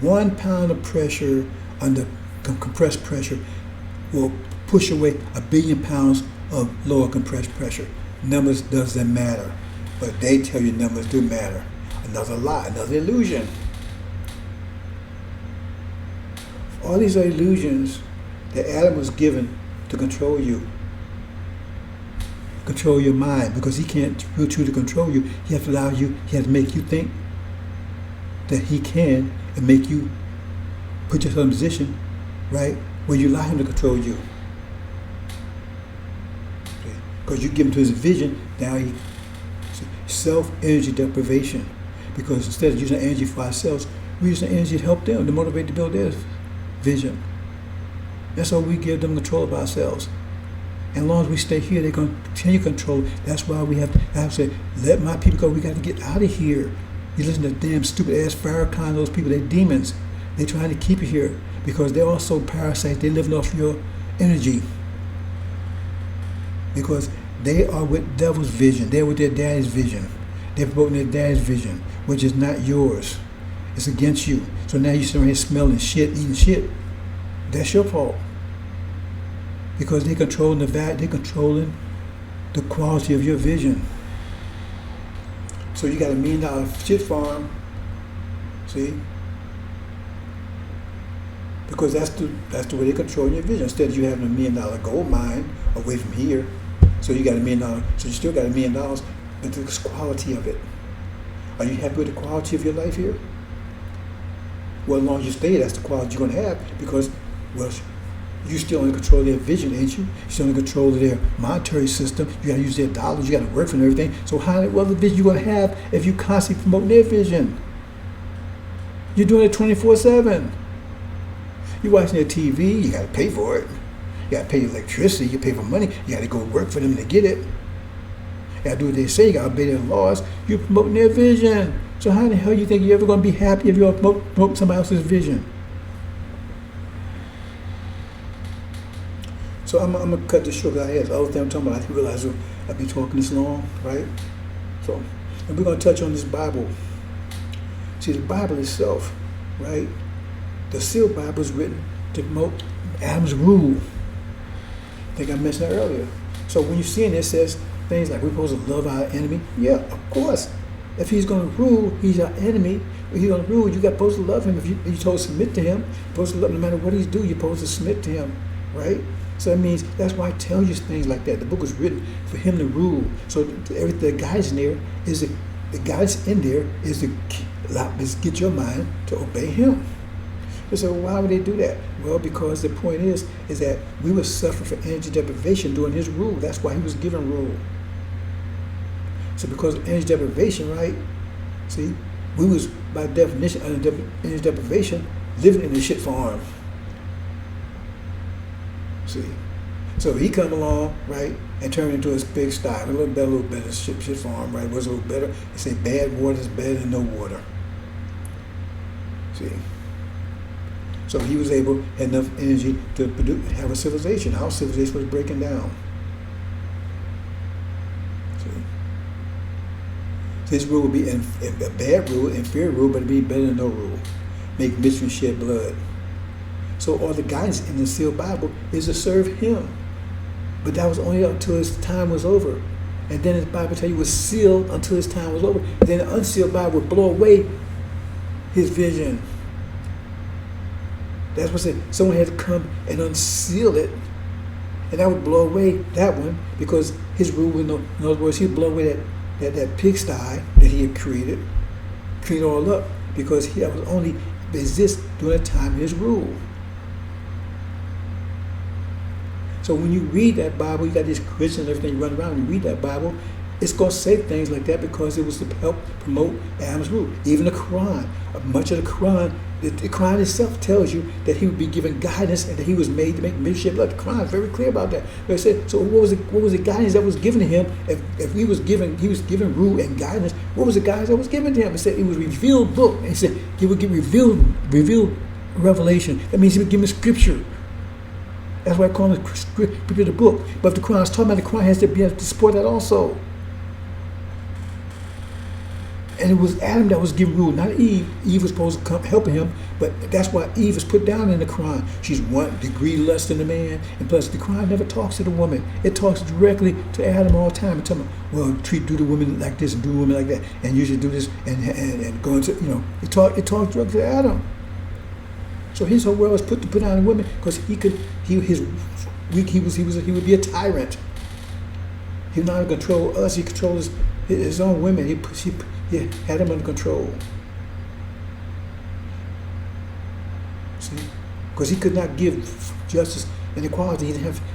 1 pound of pressure under compressed pressure will push away 1 billion pounds of lower compressed pressure. Numbers doesn't matter, but they tell you numbers do matter. Another lie, another illusion. All these are illusions that Adam was given to control you, control your mind, because he can't truly control you. He has to allow you, he has to make you think that he can, and make you put yourself in a position, right, where you allow him to control you. Because you give him to his vision, now he self-energy deprivation. Because instead of using energy for ourselves, we use the energy to help them, to motivate to build their vision. That's how we give them control of ourselves. And as long as we stay here, they're going to continue control. That's why we have to say, let my people go. We got to get out of here. You listen to damn stupid ass Farrakhan, those people, they're demons. They're trying to keep you here because they're also parasites. They're living off your energy. Because they are with devil's vision. They're with their daddy's vision. They're promoting their daddy's vision, which is not yours. It's against you. So now you're sitting here smelling shit, eating shit. That's your fault. Because they're controlling they're controlling the quality of your vision. So you got $1 million shit farm, see? Because that's the way they control your vision. Instead of you having $1 million gold mine away from here, so you got $1 million. So you still got $1 million, but the quality of it. Are you happy with the quality of your life here? Well, as long as you stay, that's the quality you're going to have, because, well, you still in control of their vision, ain't you? You're still in control of their monetary system. You got to use their dollars. You got to work for them and everything. So how, what other vision you going to have if you constantly promote their vision? You're doing it 24/7. You're watching their TV. You got to pay for it. You got to pay electricity. You pay for money. You got to go work for them to get it. You got to do what they say. You got to obey their laws. You're promoting their vision. So how the hell you think you're ever going to be happy if you promote somebody else's vision? So I'm going to cut this short because I had other thing I'm talking about. I didn't realize I'd be talking this long, right? So, and we're going to touch on this Bible. See, the Bible itself, right? The sealed Bible is written to promote Adam's rule. I think I mentioned that earlier. So when you see it, it says things like we're supposed to love our enemy. Yeah, of course. If he's going to rule, he's our enemy. If he's going to rule, you're supposed to love him. If you're supposed to submit to him, you're supposed to love him no matter what he's doing. You're supposed to submit to him, right? So that means, that's why I tell you things like that. The book was written for him to rule. So everything, the guidance in there is the guidance in there is to get your mind to obey him. They say, well, why would they do that? Well, because the point is that we were suffering from energy deprivation during his rule. That's why he was given rule. So because of energy deprivation, right? See, we was by definition under energy deprivation living in the shit farm. See, so he come along, right, and turned into a big sty, a little better shit farm, right? Was a little better. They say bad water is better than no water. See, so he was able, had enough energy to have a civilization. Our civilization was breaking down. See, so his rule would be a bad rule, inferior rule, but it'd be better than no rule. Make mystery, shed blood. So all the guidance in the sealed Bible is to serve him. But that was only until his time was over. And then the Bible tells you it was sealed until his time was over. And then the unsealed Bible would blow away his vision. That's what I said. Someone had to come and unseal it. And that would blow away that one because his rule would know. In other words, he'd blow away that pigsty that he had created, clean it all up, because that was only exist during the time of his rule. So when you read that Bible, you got these Christians and everything, you run around and you read that Bible, it's going to say things like that because it was to help promote Adam's rule. Even the Quran, much of the Quran, the Quran itself tells you that he would be given guidance and that he was made to make midship blood. The Quran is very clear about that. They said, so what was the guidance that was given to him? If he was given rule and guidance, what was the guidance that was given to him? It said it was revealed book. And he said he would get revealed revelation. That means he would give him scripture. That's why I call it scripture the book. But if the Quran is talking about, the Quran has to be able to support that also. And it was Adam that was given rule, not Eve. Eve was supposed to come helping him, but that's why Eve is put down in the Quran. She's 1 degree less than the man, and plus the Quran never talks to the woman. It talks directly to Adam all the time and tell him, well, do the woman like this and do the woman like that, and you should do this and go into, it talks directly to Adam. So his whole world was put down in women because he would be a tyrant. He not only control us, he controls his own women. He had them under control. See, because he could not give justice and equality.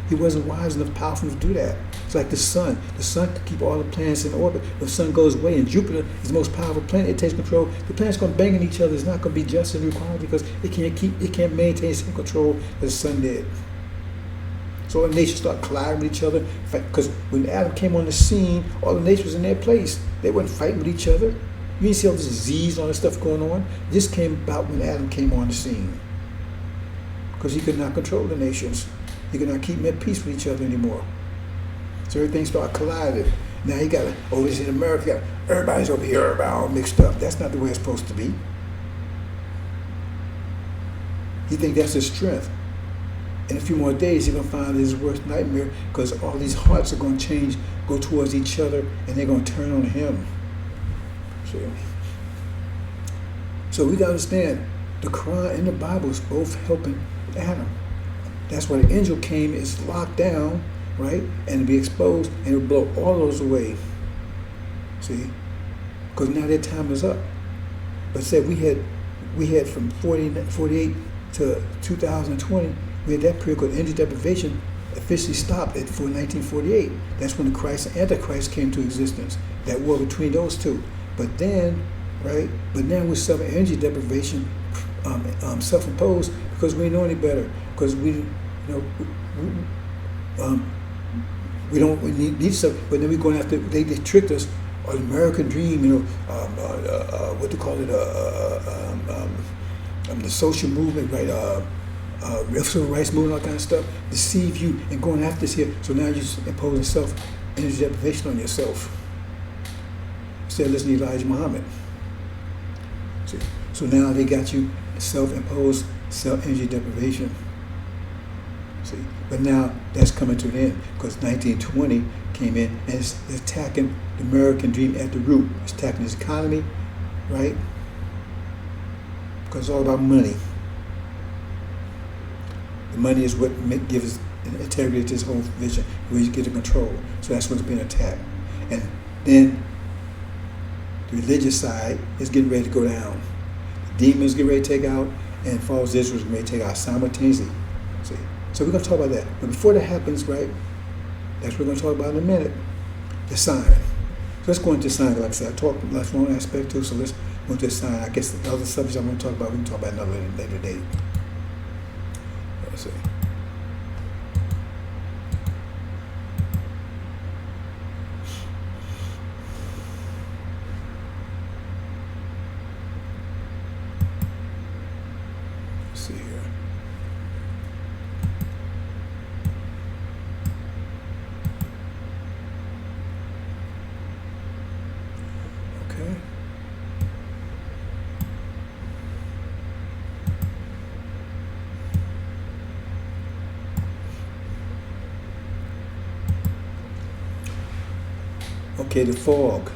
He wasn't wise enough, powerful enough to do that. It's like the sun. The sun could keep all the planets in orbit. If the sun goes away and Jupiter is the most powerful planet, it takes control. The planets going to bang on each other. It's not going to be justice and equality because it can't maintain the same control that the sun did. So all the nations start colliding with each other. Because when Adam came on the scene, all the nations was in their place. They weren't fighting with each other. You didn't see all this disease and all this stuff going on. This came about when Adam came on the scene. Because he could not control the nations. He could not keep them at peace with each other anymore. So everything started colliding. Now you got this in America, everybody's over here, everybody all mixed up. That's not the way it's supposed to be. He thinks that's his strength. In a few more days, you're going to find his worst nightmare because all these hearts are going to change, go towards each other, and they're going to turn on him. So we got to understand, the Quran and the Bible is both helping Adam. That's why the angel came, is locked down, right, and to be exposed, and it will blow all those away. See? Because now their time is up. But said we had from 48 to 2020, we had that period called energy deprivation officially stopped before 1948. That's when the Christ and Antichrist came to existence. That war between those two. But then, right? But now we're suffering energy deprivation, self-imposed, because we know any better. Because we need stuff. But then we're going after. They tricked us. An American dream, what they call it, the social movement, right? Civil rights movement, all kind of stuff, deceive you and going after this here. So now you're imposing energy deprivation on yourself. Instead of listening to Elijah Muhammad. See? So now they got you self-imposed energy deprivation. See? But now that's coming to an end because 1920 came in and it's attacking the American dream at the root. It's attacking his economy, right? Because it's all about money. The money is what gives integrity to his whole vision, where you get in control. So that's what's being attacked. And then the religious side is getting ready to go down. The demons get ready to take out, and false Israel may take out simultaneously. See, so we're going to talk about that. But before that happens, right? That's what we're going to talk about in a minute. The sign. So let's go into sign. Like I said, I talked that's one aspect too. So let's go into sign. I guess the other subjects I'm going to talk about, we can talk about another later date. Let's see. See here. Okay. Okay, the fog.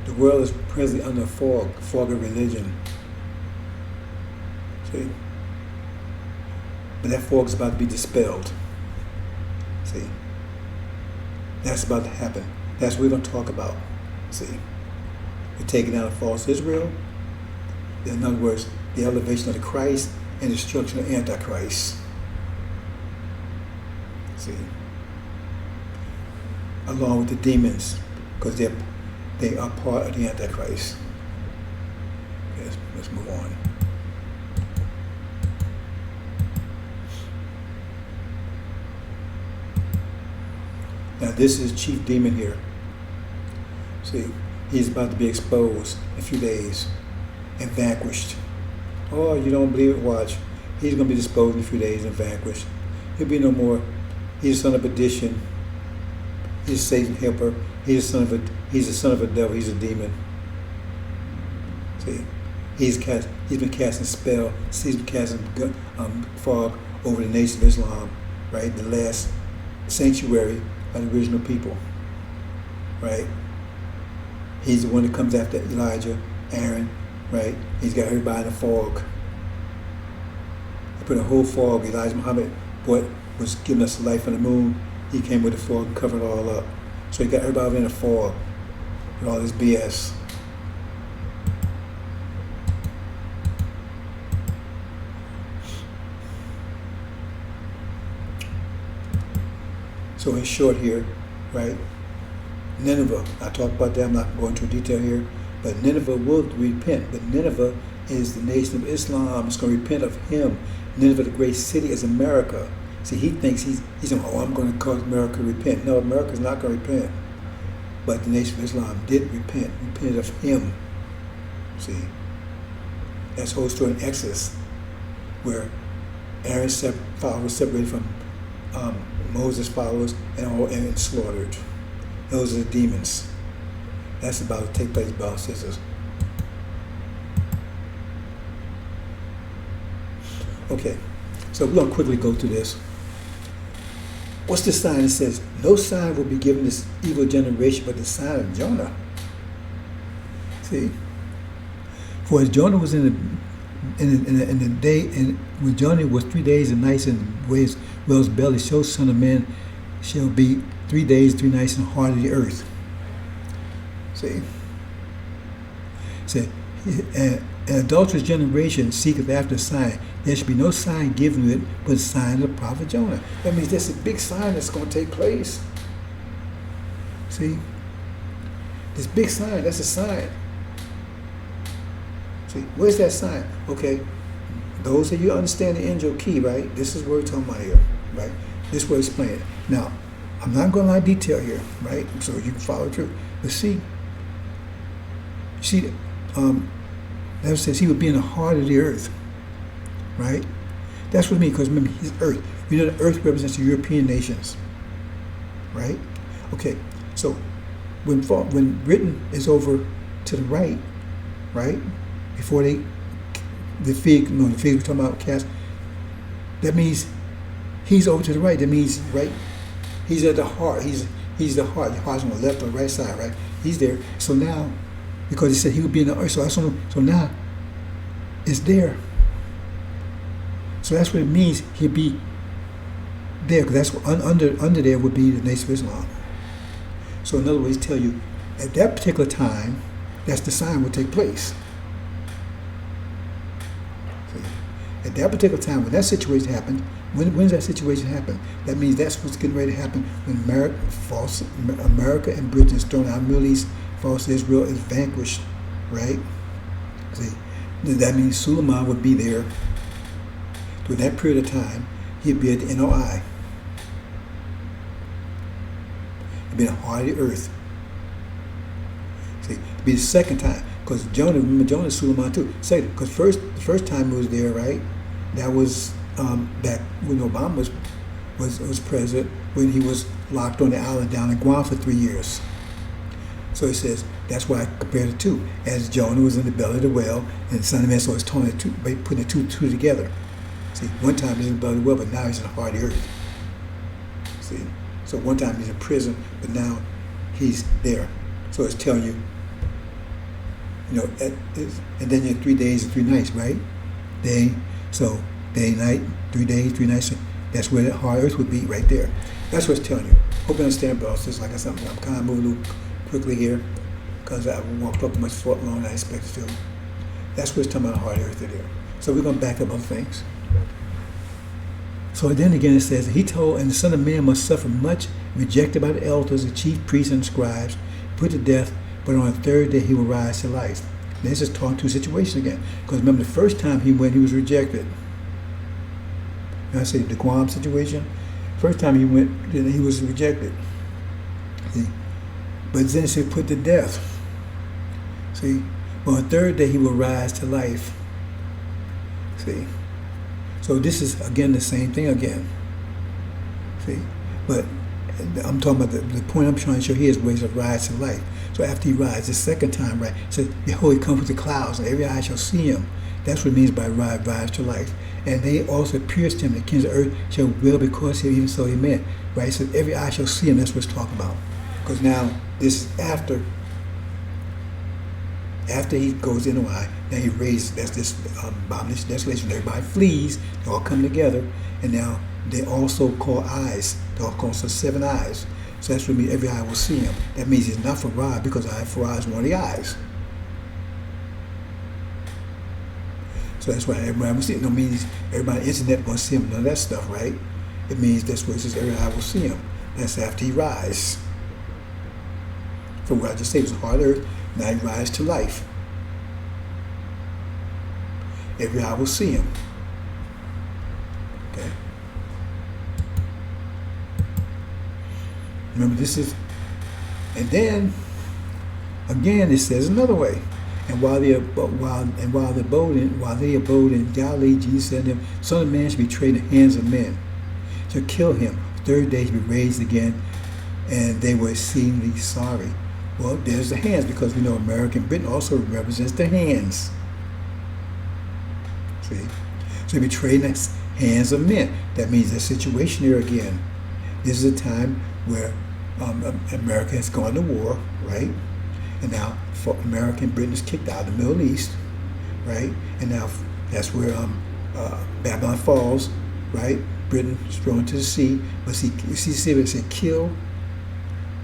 The world is presently under fog of religion. See? But that fog is about to be dispelled. See? That's about to happen. That's what we're going to talk about. See? We're taking out a false Israel. In other words, the elevation of the Christ and destruction of Antichrist. See? Along with the demons, because they are part of the Antichrist. Yes, let's move on. Now this is chief demon here. See, he's about to be exposed in a few days and vanquished. Oh, you don't believe it? Watch. He's going to be disposed in a few days and vanquished. He'll be no more. He's a son of perdition. He's a Satan helper. He's the son of a devil. He's a demon. See, he's been casting spell. He's been casting fog over the nation of Islam, right? The last sanctuary of the original people, right? He's the one that comes after Elijah, Aaron, right? He's got everybody in the fog. He put a whole fog. Elijah Muhammad, what was giving us the light from the moon, he came with the fog and covered it all up. So he got everybody in the fog with all this BS. So in short here, right, Nineveh, I talked about that, I'm not going into detail here, but Nineveh will repent. But Nineveh is the nation of Islam. It's going to repent of him. Nineveh, the great city, is America. See, he thinks he's saying, oh, I'm going to cause America to repent. No, America's not going to repent. But the nation of Islam did repent of him. See, that's the whole story in Exodus, where Aaron's followers separated from Moses' followers and slaughtered. Those are the demons. That's about to take place, brothers and sisters. Okay, so we're going to quickly go through this. What's the sign? It says, no sign will be given this evil generation but the sign of Jonah. See? For as Jonah was in the day, and when Jonah was 3 days and nights in whale's belly, so Son of Man shall be 3 days, 3 nights in the heart of the earth. See? Say, an adulterous generation seeketh after a sign. There should be no sign given it but the sign of the prophet Jonah. That means there's a big sign that's going to take place. See? This big sign, that's a sign. See, where's that sign? Okay, those of you understand the angel key, right? This is what we're talking about here, right? This is what it's playing. Now, I'm not going to lie detail here, right? So you can follow through. But see, that says he would be in the heart of the earth, right? That's what I mean, because remember, he's earth. We know the earth represents the European nations, right? Okay, so when Britain is over to the right, before the fig we're talking about cast, that means he's over to the right. That means, right, he's at the heart. He's the heart. The heart's on the left or right side, right? He's there. So now, because he said he would be in the earth, so now it's there. So that's what it means. He'd be there, because that's what under there would be the nation of Islam. So in other words, tell you at that particular time, that's the sign would take place. See? that particular time, when that situation happened, when's that situation happen? That means that's what's getting ready to happen when America and Britain is thrown out of the Middle East, false Israel is vanquished, right? See, that means Suleiman would be there during that period of time. He'd be at the NOI. He'd be in the heart of the earth. See, it'd be the second time. Because Jonah, remember Jonah is Suleiman too. Second, because the first time he was there, right? That was back when Obama was president, when he was locked on the island down in Guam for 3 years. So he says, that's why I compared the two. As Jonah was in the belly of the whale, and the Son of Man, so it's putting the two together. See, one time he's in the belly of the whale, but now he's in the heart of the earth. See, so one time he's in prison, but now he's there. So it's telling you, and then you have 3 days and 3 nights, right? Day, night, 3 days, 3 nights. That's where the heart of earth would be, right there. That's what it's telling you. Hope you understand, bro. It's just like I said, I'm kind of moving a little quickly here because I walked up much further longer than I expected to. That's what it's talking about, the heart of earth there. So we're going to back up other things. So then again it says, he told, and the Son of Man must suffer much, rejected by the elders, the chief priests and scribes, put to death, but on the third day he will rise to life. Now, this is talking to a situation again. Because remember, the first time he went, he was rejected. And I say the Guam situation, first time he went, he was rejected. See? But then it said put to death. See? But on the third day he will rise to life. See? So this is, again, the same thing again. See? But I'm talking about the point I'm trying to show here is ways of rise to life. So after he rises the second time, right, it says, behold, he comes with the clouds, and every eye shall see him. That's what it means by rise to life. And they also pierced him, the kings of earth shall wail because he, even so he meant. Right? So every eye shall see him. That's what it's talking about. Because now this is after he goes in the eye, now he raises, that's this abomination, desolation. Everybody flees, they all come together, and now they also call eyes. They all call 7 eyes. So that's what means every eye will see him. That means he's not for Ra, because eye for Ra is one of the eyes. So that's why everybody will see him. It don't mean everybody on the internet going to see him, none of that stuff, right? It means that's what it says, every eye will see him. That's after he rises. From what I just said, it was hard earth, now he rises to life. Every eye will see him. Okay. Remember, this is, and then again it says another way. And while they abode in Galilee, Jesus said to them, Son of Man shall be betrayed in the hands of men, shall kill him. Third day he will be raised again, and they were exceedingly sorry. Well, there's the hands, because we know America and Britain also represents the hands. See? So he betrayed in the hands of men. That means the situation there again. This is a time where America has gone to war, right? And now America and Britain is kicked out of the Middle East, right? And now that's where Babylon falls, right? Britain is thrown into the sea. But see, you see it said kill.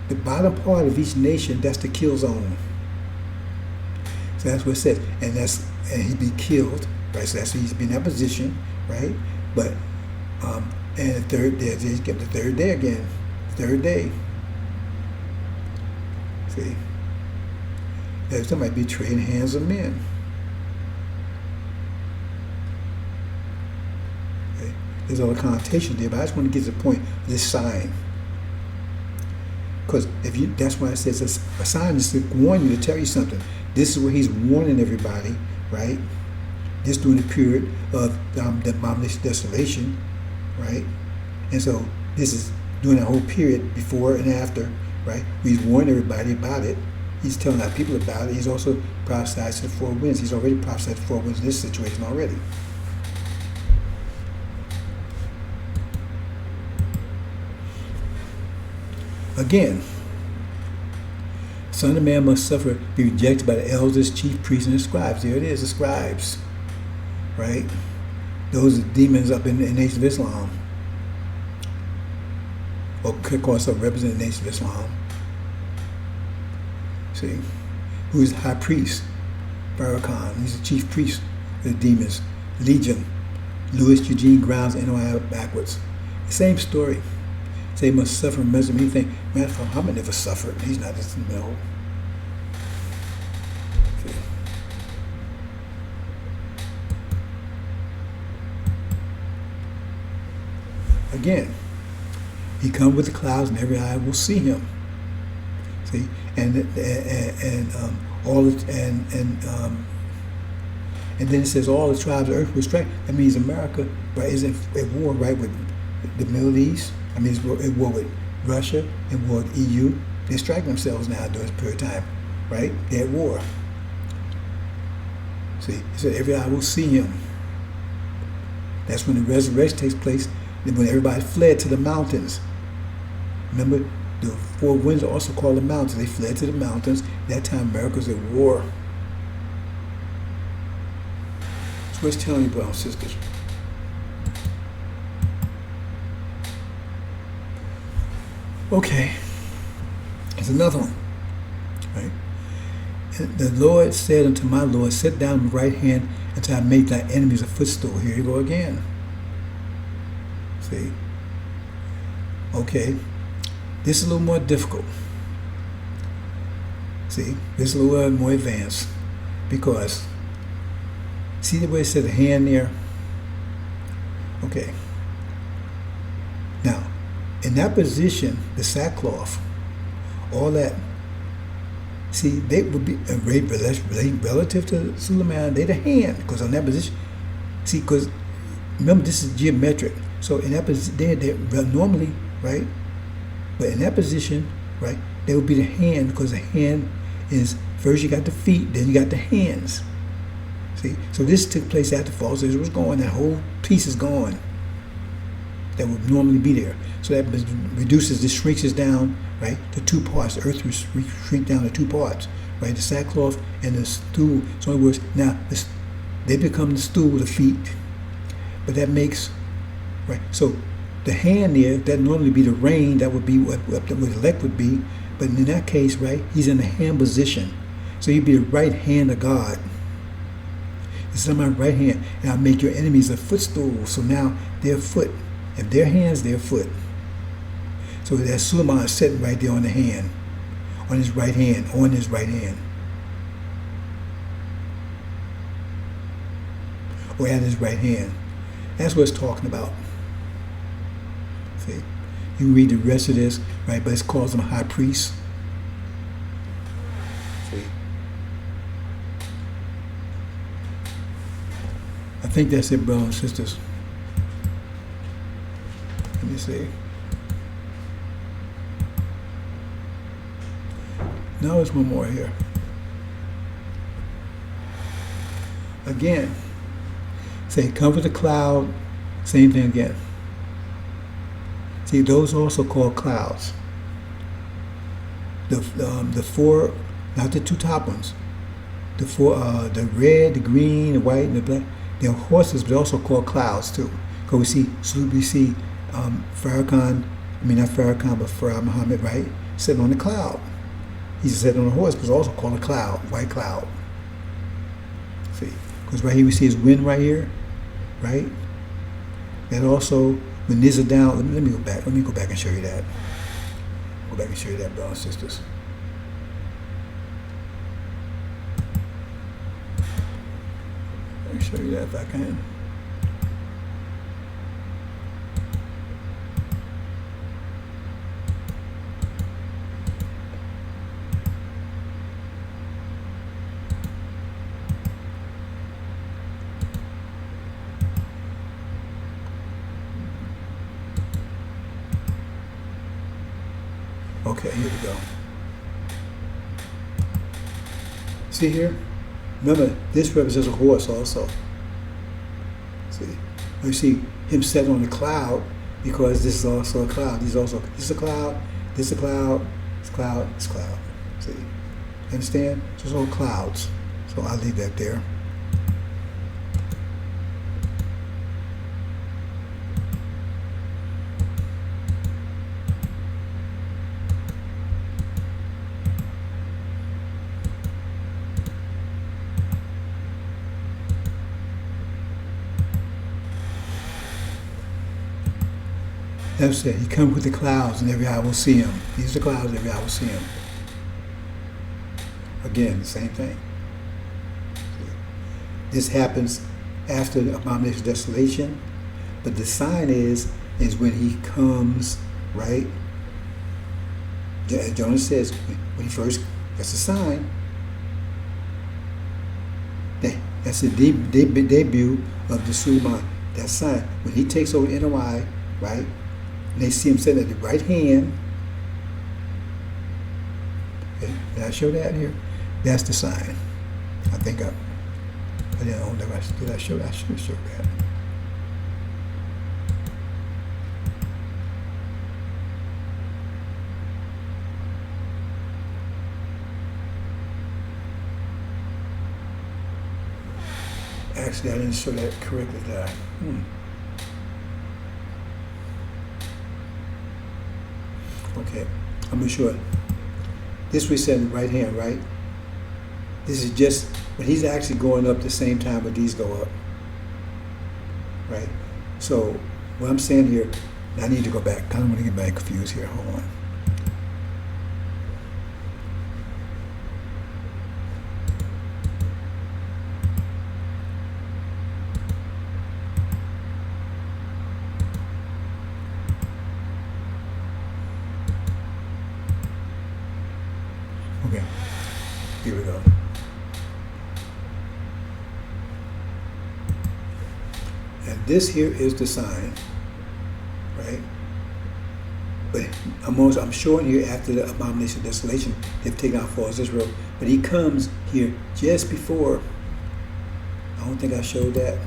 The bottom part of each nation, that's the kill zone. So that's what it says. And he'd be killed, right? So that's he's been in that position, right? But and the third day, he get the third day again. Third day. See? There's somebody betrayed in the hands of men. Okay. There's all the connotations there, but I just want to get to the point of this sign. Because that's why it says a sign is to warn you, to tell you something. This is where he's warning everybody, right? This during the period of the abomination desolation, right? And so this is during that whole period before and after, right? He's warning everybody about it. He's telling our people about it. He's also prophesied to the 4 winds. He's already prophesied to the 4 winds in this situation already. Again, Son of Man must suffer, be rejected by the elders, chief priests, and the scribes. There it is, the scribes, right? Those are demons up in the Nation of Islam, or could call themselves represent the Nation of Islam. See, who is the high priest? Farrakhan. He's the chief priest of the demons, Legion, Louis Eugene Grounds NOI backwards. The same story. Say he must suffer misery. You think, man, Muhammad never suffered. He's not just, no. Again, he comes with the clouds, and every eye will see him. See, and then it says all the tribes of earth will strike. That means America, right, is at war, right, with the Middle East. I mean, it's at war with Russia and war with EU. They're striking themselves now during this period of time, right? They're at war. See, it said every eye will see him. That's when the resurrection takes place. When everybody fled to the mountains. Remember, the four winds are also called the mountains. They fled to the mountains. That time, America's at war. So what's telling you, brothers and sisters? Okay, there's another one, right? And the Lord said unto my Lord, sit down on the right hand until I make thy enemies a footstool. Here you go again. See? Okay, this is a little more difficult. See, this is a little more advanced because see the way it said the hand there? Okay. Now, in that position, the sackcloth, all that, see, they would be relative to Suleiman, they're the hand, because on that position, see, because remember, this is geometric. So in that position, they're normally, right? But in that position, right, they would be the hand, because the hand is, first you got the feet, then you got the hands. See, so this took place after false Israel was gone. That whole piece is gone. That would normally be there. So that reduces, this shrinks it down, right, to two parts. The earth will shrink down to two parts, right? The sackcloth and the stool. So in other words, now they become the stool, the feet. But that makes, right, so the hand there, that normally be the rain, that would be what the elect would be. But in that case, right, he's in the hand position. So he'd be the right hand of God. It's in my right hand, and I'll make your enemies a footstool. So now their foot, if their hands, their foot. So that Suleiman is sitting right there on the hand, on his right hand, on his right hand. Or at his right hand. That's what it's talking about. See? You can read the rest of this, right? But it calls him a high priest. See? I think that's it, brothers and sisters. Let me see. Now there's one more here. Again, say, come with the cloud, same thing again. See, those are also called clouds. The four, not the two top ones. The four, the red, the green, the white, and the black. They're horses, but also called clouds too. Because we see Farrakhan, I mean not Farrakhan, but Farah Muhammad, right, sitting on the cloud. He's sitting on a horse, but it's also called a cloud, white cloud. See, because right here we see his wind right here, right? That also, when these are down, let me go back. Let me go back and show you that. Go back and show you that, brothers and sisters. Let me show you that if I can. Okay, here we go. See here? Remember, this represents a horse also. See? You see him set on the cloud because this is also a cloud. This is a cloud, this is a cloud, this cloud, this cloud. See? Understand? So it's all clouds. So I'll leave that there. That's it. He comes with the clouds, and every eye will see him. These are the clouds, every eye will see him. Again, the same thing. This happens after the abomination of desolation, but the sign is when he comes, right? Jonah says, when he first, that's a sign. That's the debut of the Suleiman. That sign. When he takes over NOI, right? And they see him sitting at the right hand. Okay, did I show that here? That's the sign. I think I didn't know that. Did I show that? I should have showed that. Actually, I didn't show that correctly, did I? Okay, I'm gonna show it. This we said in the right hand, right? This is just when he's actually going up the same time when these go up, right? So what I'm saying here, I need to go back. I don't want to get back confused here. Hold on. Okay, here we go. And this here is the sign, right? But I'm showing here after the abomination of desolation, they've taken out false Israel. But he comes here just before. I don't think I showed that.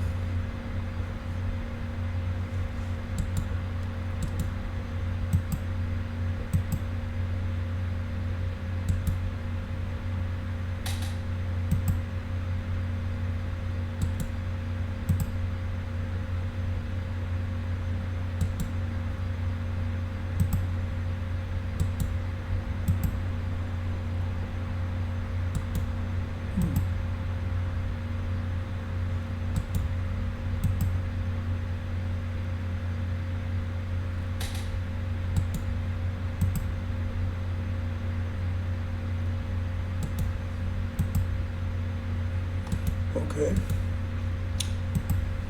Okay.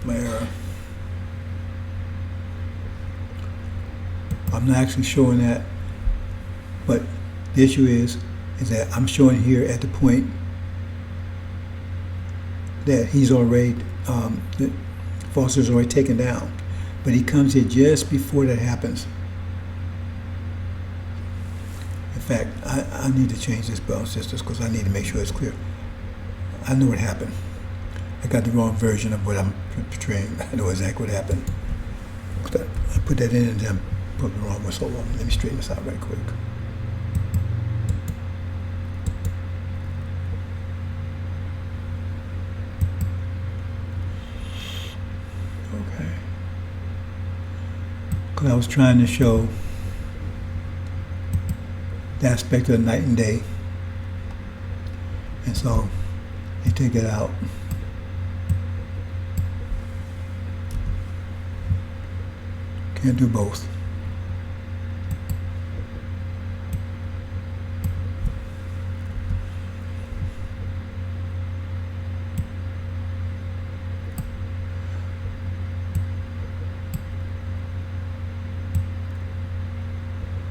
My error. I'm not actually showing that, but the issue is that I'm showing here at the point that he's already, the false is already taken down, but he comes here just before that happens. In fact, I need to change this bell sisters because I need to make sure it's clear. I know what happened. I got the wrong version of what I'm portraying. I know exactly what happened. I put that in and then put the wrong one. So let me straighten this out right quick. Okay. Because I was trying to show the aspect of the night and day. And so you take it out. Can't do both.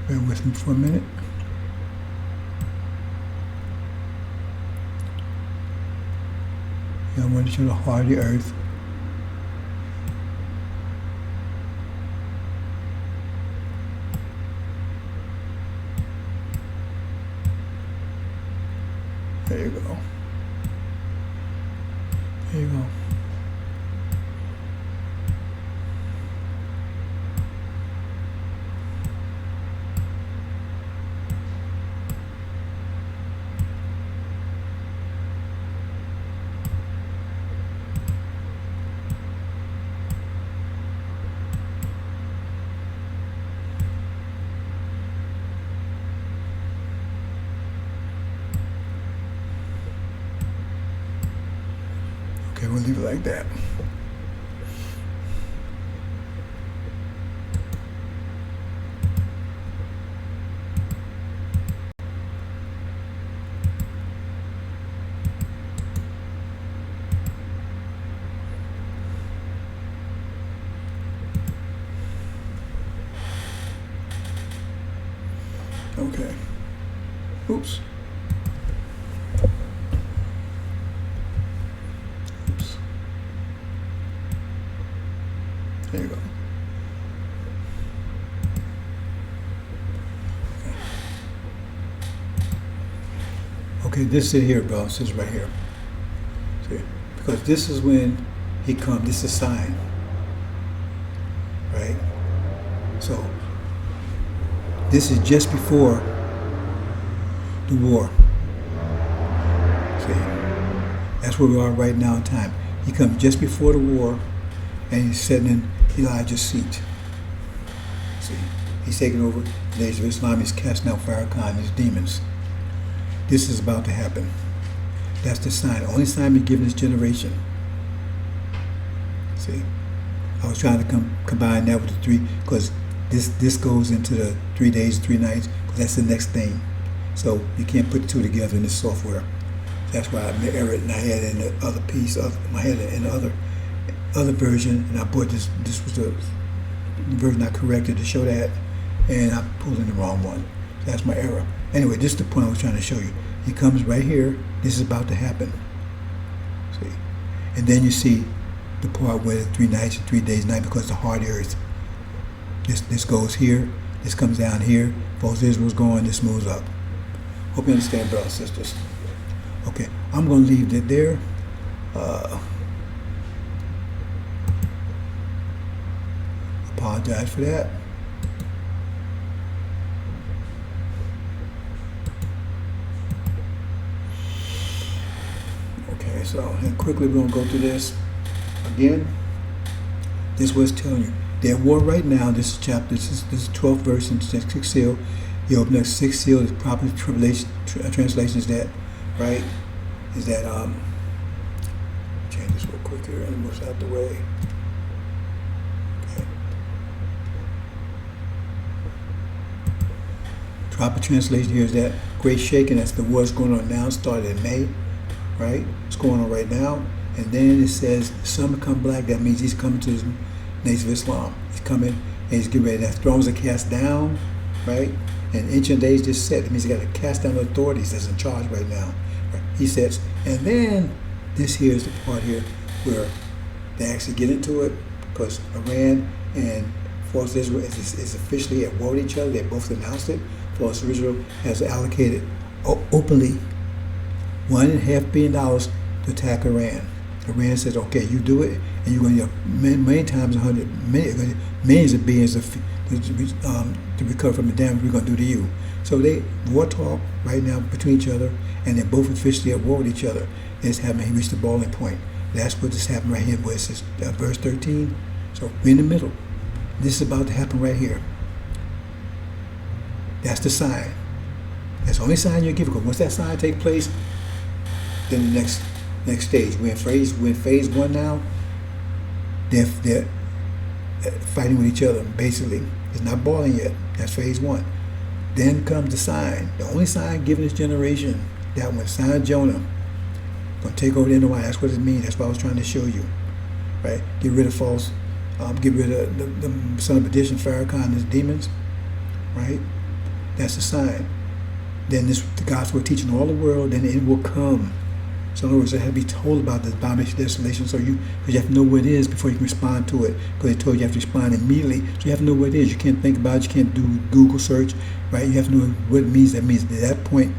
Bear with me for a minute. I want to show the heart of the earth. There you go. There you go. Okay, we'll leave it like that. Okay. Oops. Oops. There you go. Okay, this is here, bro. This is right here. See? Because this is when he comes. This is a sign. Right? So, this is just before the war. See? That's where we are right now in time. He comes just before the war, and he's sitting in Elijah's seat. See? He's taking over the nation of Islam. He's casting out Farrakhan and his demons. This is about to happen. That's the sign. The only sign we're given this generation. See? I was trying to combine that with the three, because this goes into the 3 days, 3 nights, because that's the next thing. So you can't put the two together in this software. That's why I erred, and I had it in the other piece of my head in the other version, and I bought this. This was the version I corrected to show that, and I pulled in the wrong one. That's my error. Anyway, this is the point I was trying to show you. He comes right here. This is about to happen. See, and then you see the part where the 3 nights and 3 days night, because the hard earth. This goes here. This comes down here. False Israel's going. This moves up. Hope you understand, brothers and sisters. Okay, I'm going to leave it there. Apologize for that. Okay, so and quickly we're going to go through this again. This was telling you they're at war right now. This is chapter. This is 12th verse in 6th seal. You open up 6th seal. Is proper translation is that, right? Is that change this real quick here and move out the way. Okay. Proper translation here is that great shaking. That's the war's going on now. Started in May, right? It's going on right now. And then it says the sun will come black. That means he's coming to his nation of Islam. He's coming and he's getting ready. That thrones are cast down, right? And ancient days just set. It means he got to cast down the authorities that's in charge right now. Right? He says, and then this here is the part here where they actually get into it, because Iran and False Israel is officially at war with each other. They both announced it. False Israel has allocated openly $1.5 billion to attack Iran. Iran says, okay, you do it, and you're going to get many times millions of billions to recover from the damage we're going to do to you. So they war talk right now between each other, and they're both officially at war with each other. It's happening. He reached the boiling point. That's what just happened right here, where it says verse 13. So we're in the middle. This is about to happen right here. That's the sign. That's the only sign you're given. Because once that sign takes place, then the next stage. We're in phase 1 now. They're fighting with each other, basically. It's not boiling yet. That's phase 1. Then comes the sign. The only sign given this generation, that one, sign of Jonah. Going to take over the NOI. That's what it means. That's what I was trying to show you. Right? Get rid of false, get rid of the son of perdition, Farrakhan and his demons. Right? That's the sign. Then the gospel will teach in all the world, then it will come. So in other words, I had to be told about the abomination of desolation, because you have to know what it is before you can respond to it. Because they told you have to respond immediately, so you have to know what it is. You can't think about it. You can't do Google search, right? You have to know what it means. That means at that point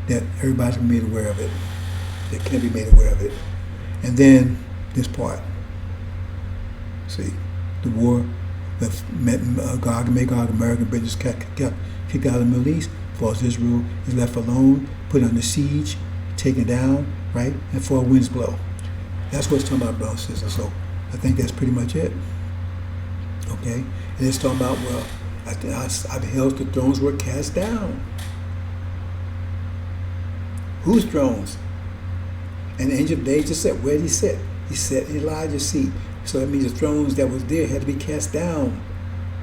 that everybody's going to be made aware of it. They can be made aware of it. And then this part. See, the war, Gog and Magog, American British kicked out of the Middle East. False Israel is left alone, put under siege, taken down, right? And 4 winds blow. That's what it's talking about, brothers and sisters. So I think that's pretty much it. Okay? And it's talking about, well, I beheld the thrones were cast down. Whose thrones? And the Angel of Days just said, where did he sit? He sat in Elijah's seat. So that means the thrones that was there had to be cast down.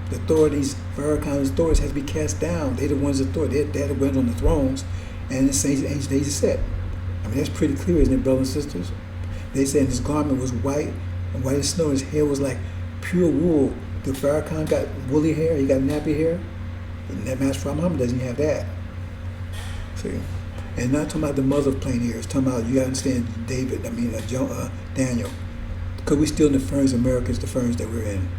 The authorities, Farrakhan's authorities, had to be cast down. They're the ones that authority. They're the ones on the thrones. And the Angel of Days just said. I mean, that's pretty clear, isn't it, brothers and sisters? They said his garment was white, and white as snow. His hair was like pure wool. The Farrakhan got woolly hair. He got nappy hair. And that Master Muhammad doesn't have that. See, and not talking about the mother of plain ears. Talking about, you got to understand Daniel, because we're still in the ferns. America is the ferns that we're in.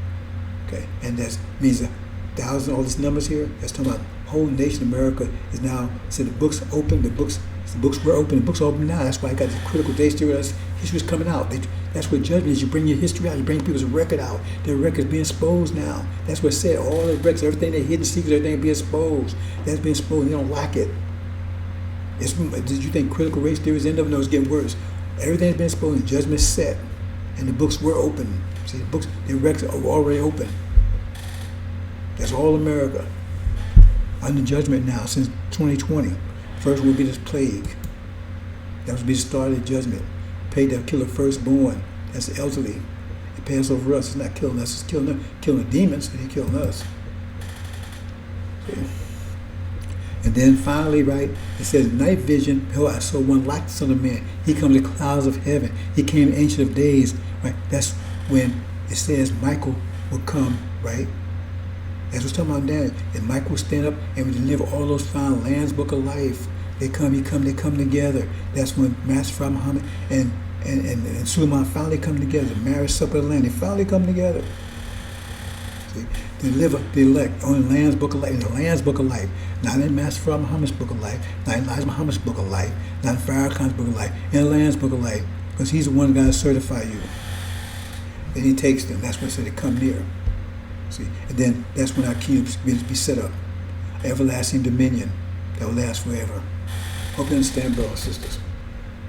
Okay, and that means 1,000. All these numbers here. That's talking about whole nation. America is now. So the books open. The books were open. The books are open now. That's why I got the critical days theory. History's coming out. That's what judgment is. You bring your history out. You bring people's record out. Their record's being exposed now. That's what it said. All the records, everything they hidden secrets, everything being exposed. That's being exposed. They don't like it. Did you think critical race theory is the end of it? No, it's getting worse. Everything's been exposed. Judgment's set, and the books were open. See, the books, the records are already open. That's all America under judgment now since 2020. First will be this plague. That will be the start of the judgment. Plague that will kill the firstborn. That's the elderly. It passes over us. It's not killing us. It's killing them. Killing the demons. And He's killing us. See? And then finally, right, it says, night vision, behold, I saw one like the Son of Man. He comes in the clouds of heaven. He came Ancient of Days. Right? That's when it says Michael will come, right? That's what's talking about Daniel. And Michael will stand up and will deliver all those found Lamb's Book of Life. They come together. That's when Master Muhammad and Suleiman finally come together. Marriage supper of the Lamb. They finally come together. See? Deliver the elect on the Lamb's Book of Life. In the Lamb's Book of Life. Not in Master Muhammad's Book of Life. Not in Elijah Muhammad's Book of Life. Not in Farrakhan's Book of Life. In the Lamb's Book of Life. Because He's the one going to certify you. And He takes them. That's when He said they come near. See, and then that's when our kingdom begins to be set up. Everlasting dominion that will last forever. Hope you understand, brothers and sisters.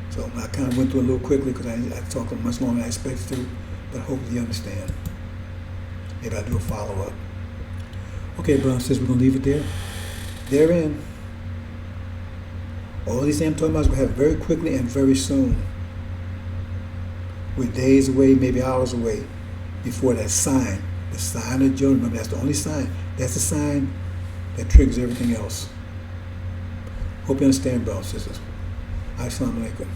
So I kind of went through it a little quickly because I talked much longer than I expected to, but hopefully you understand. Maybe I'll do a follow-up. Okay, brothers and sisters, we're going to leave it there. Therein, all these things I'm talking about is going to happen very quickly and very soon. We're days away, maybe hours away, before that sign. The sign of Jonah. Remember, that's the only sign. That's the sign that triggers everything else. Hope you understand, brothers and sisters. Assalamu alaikum.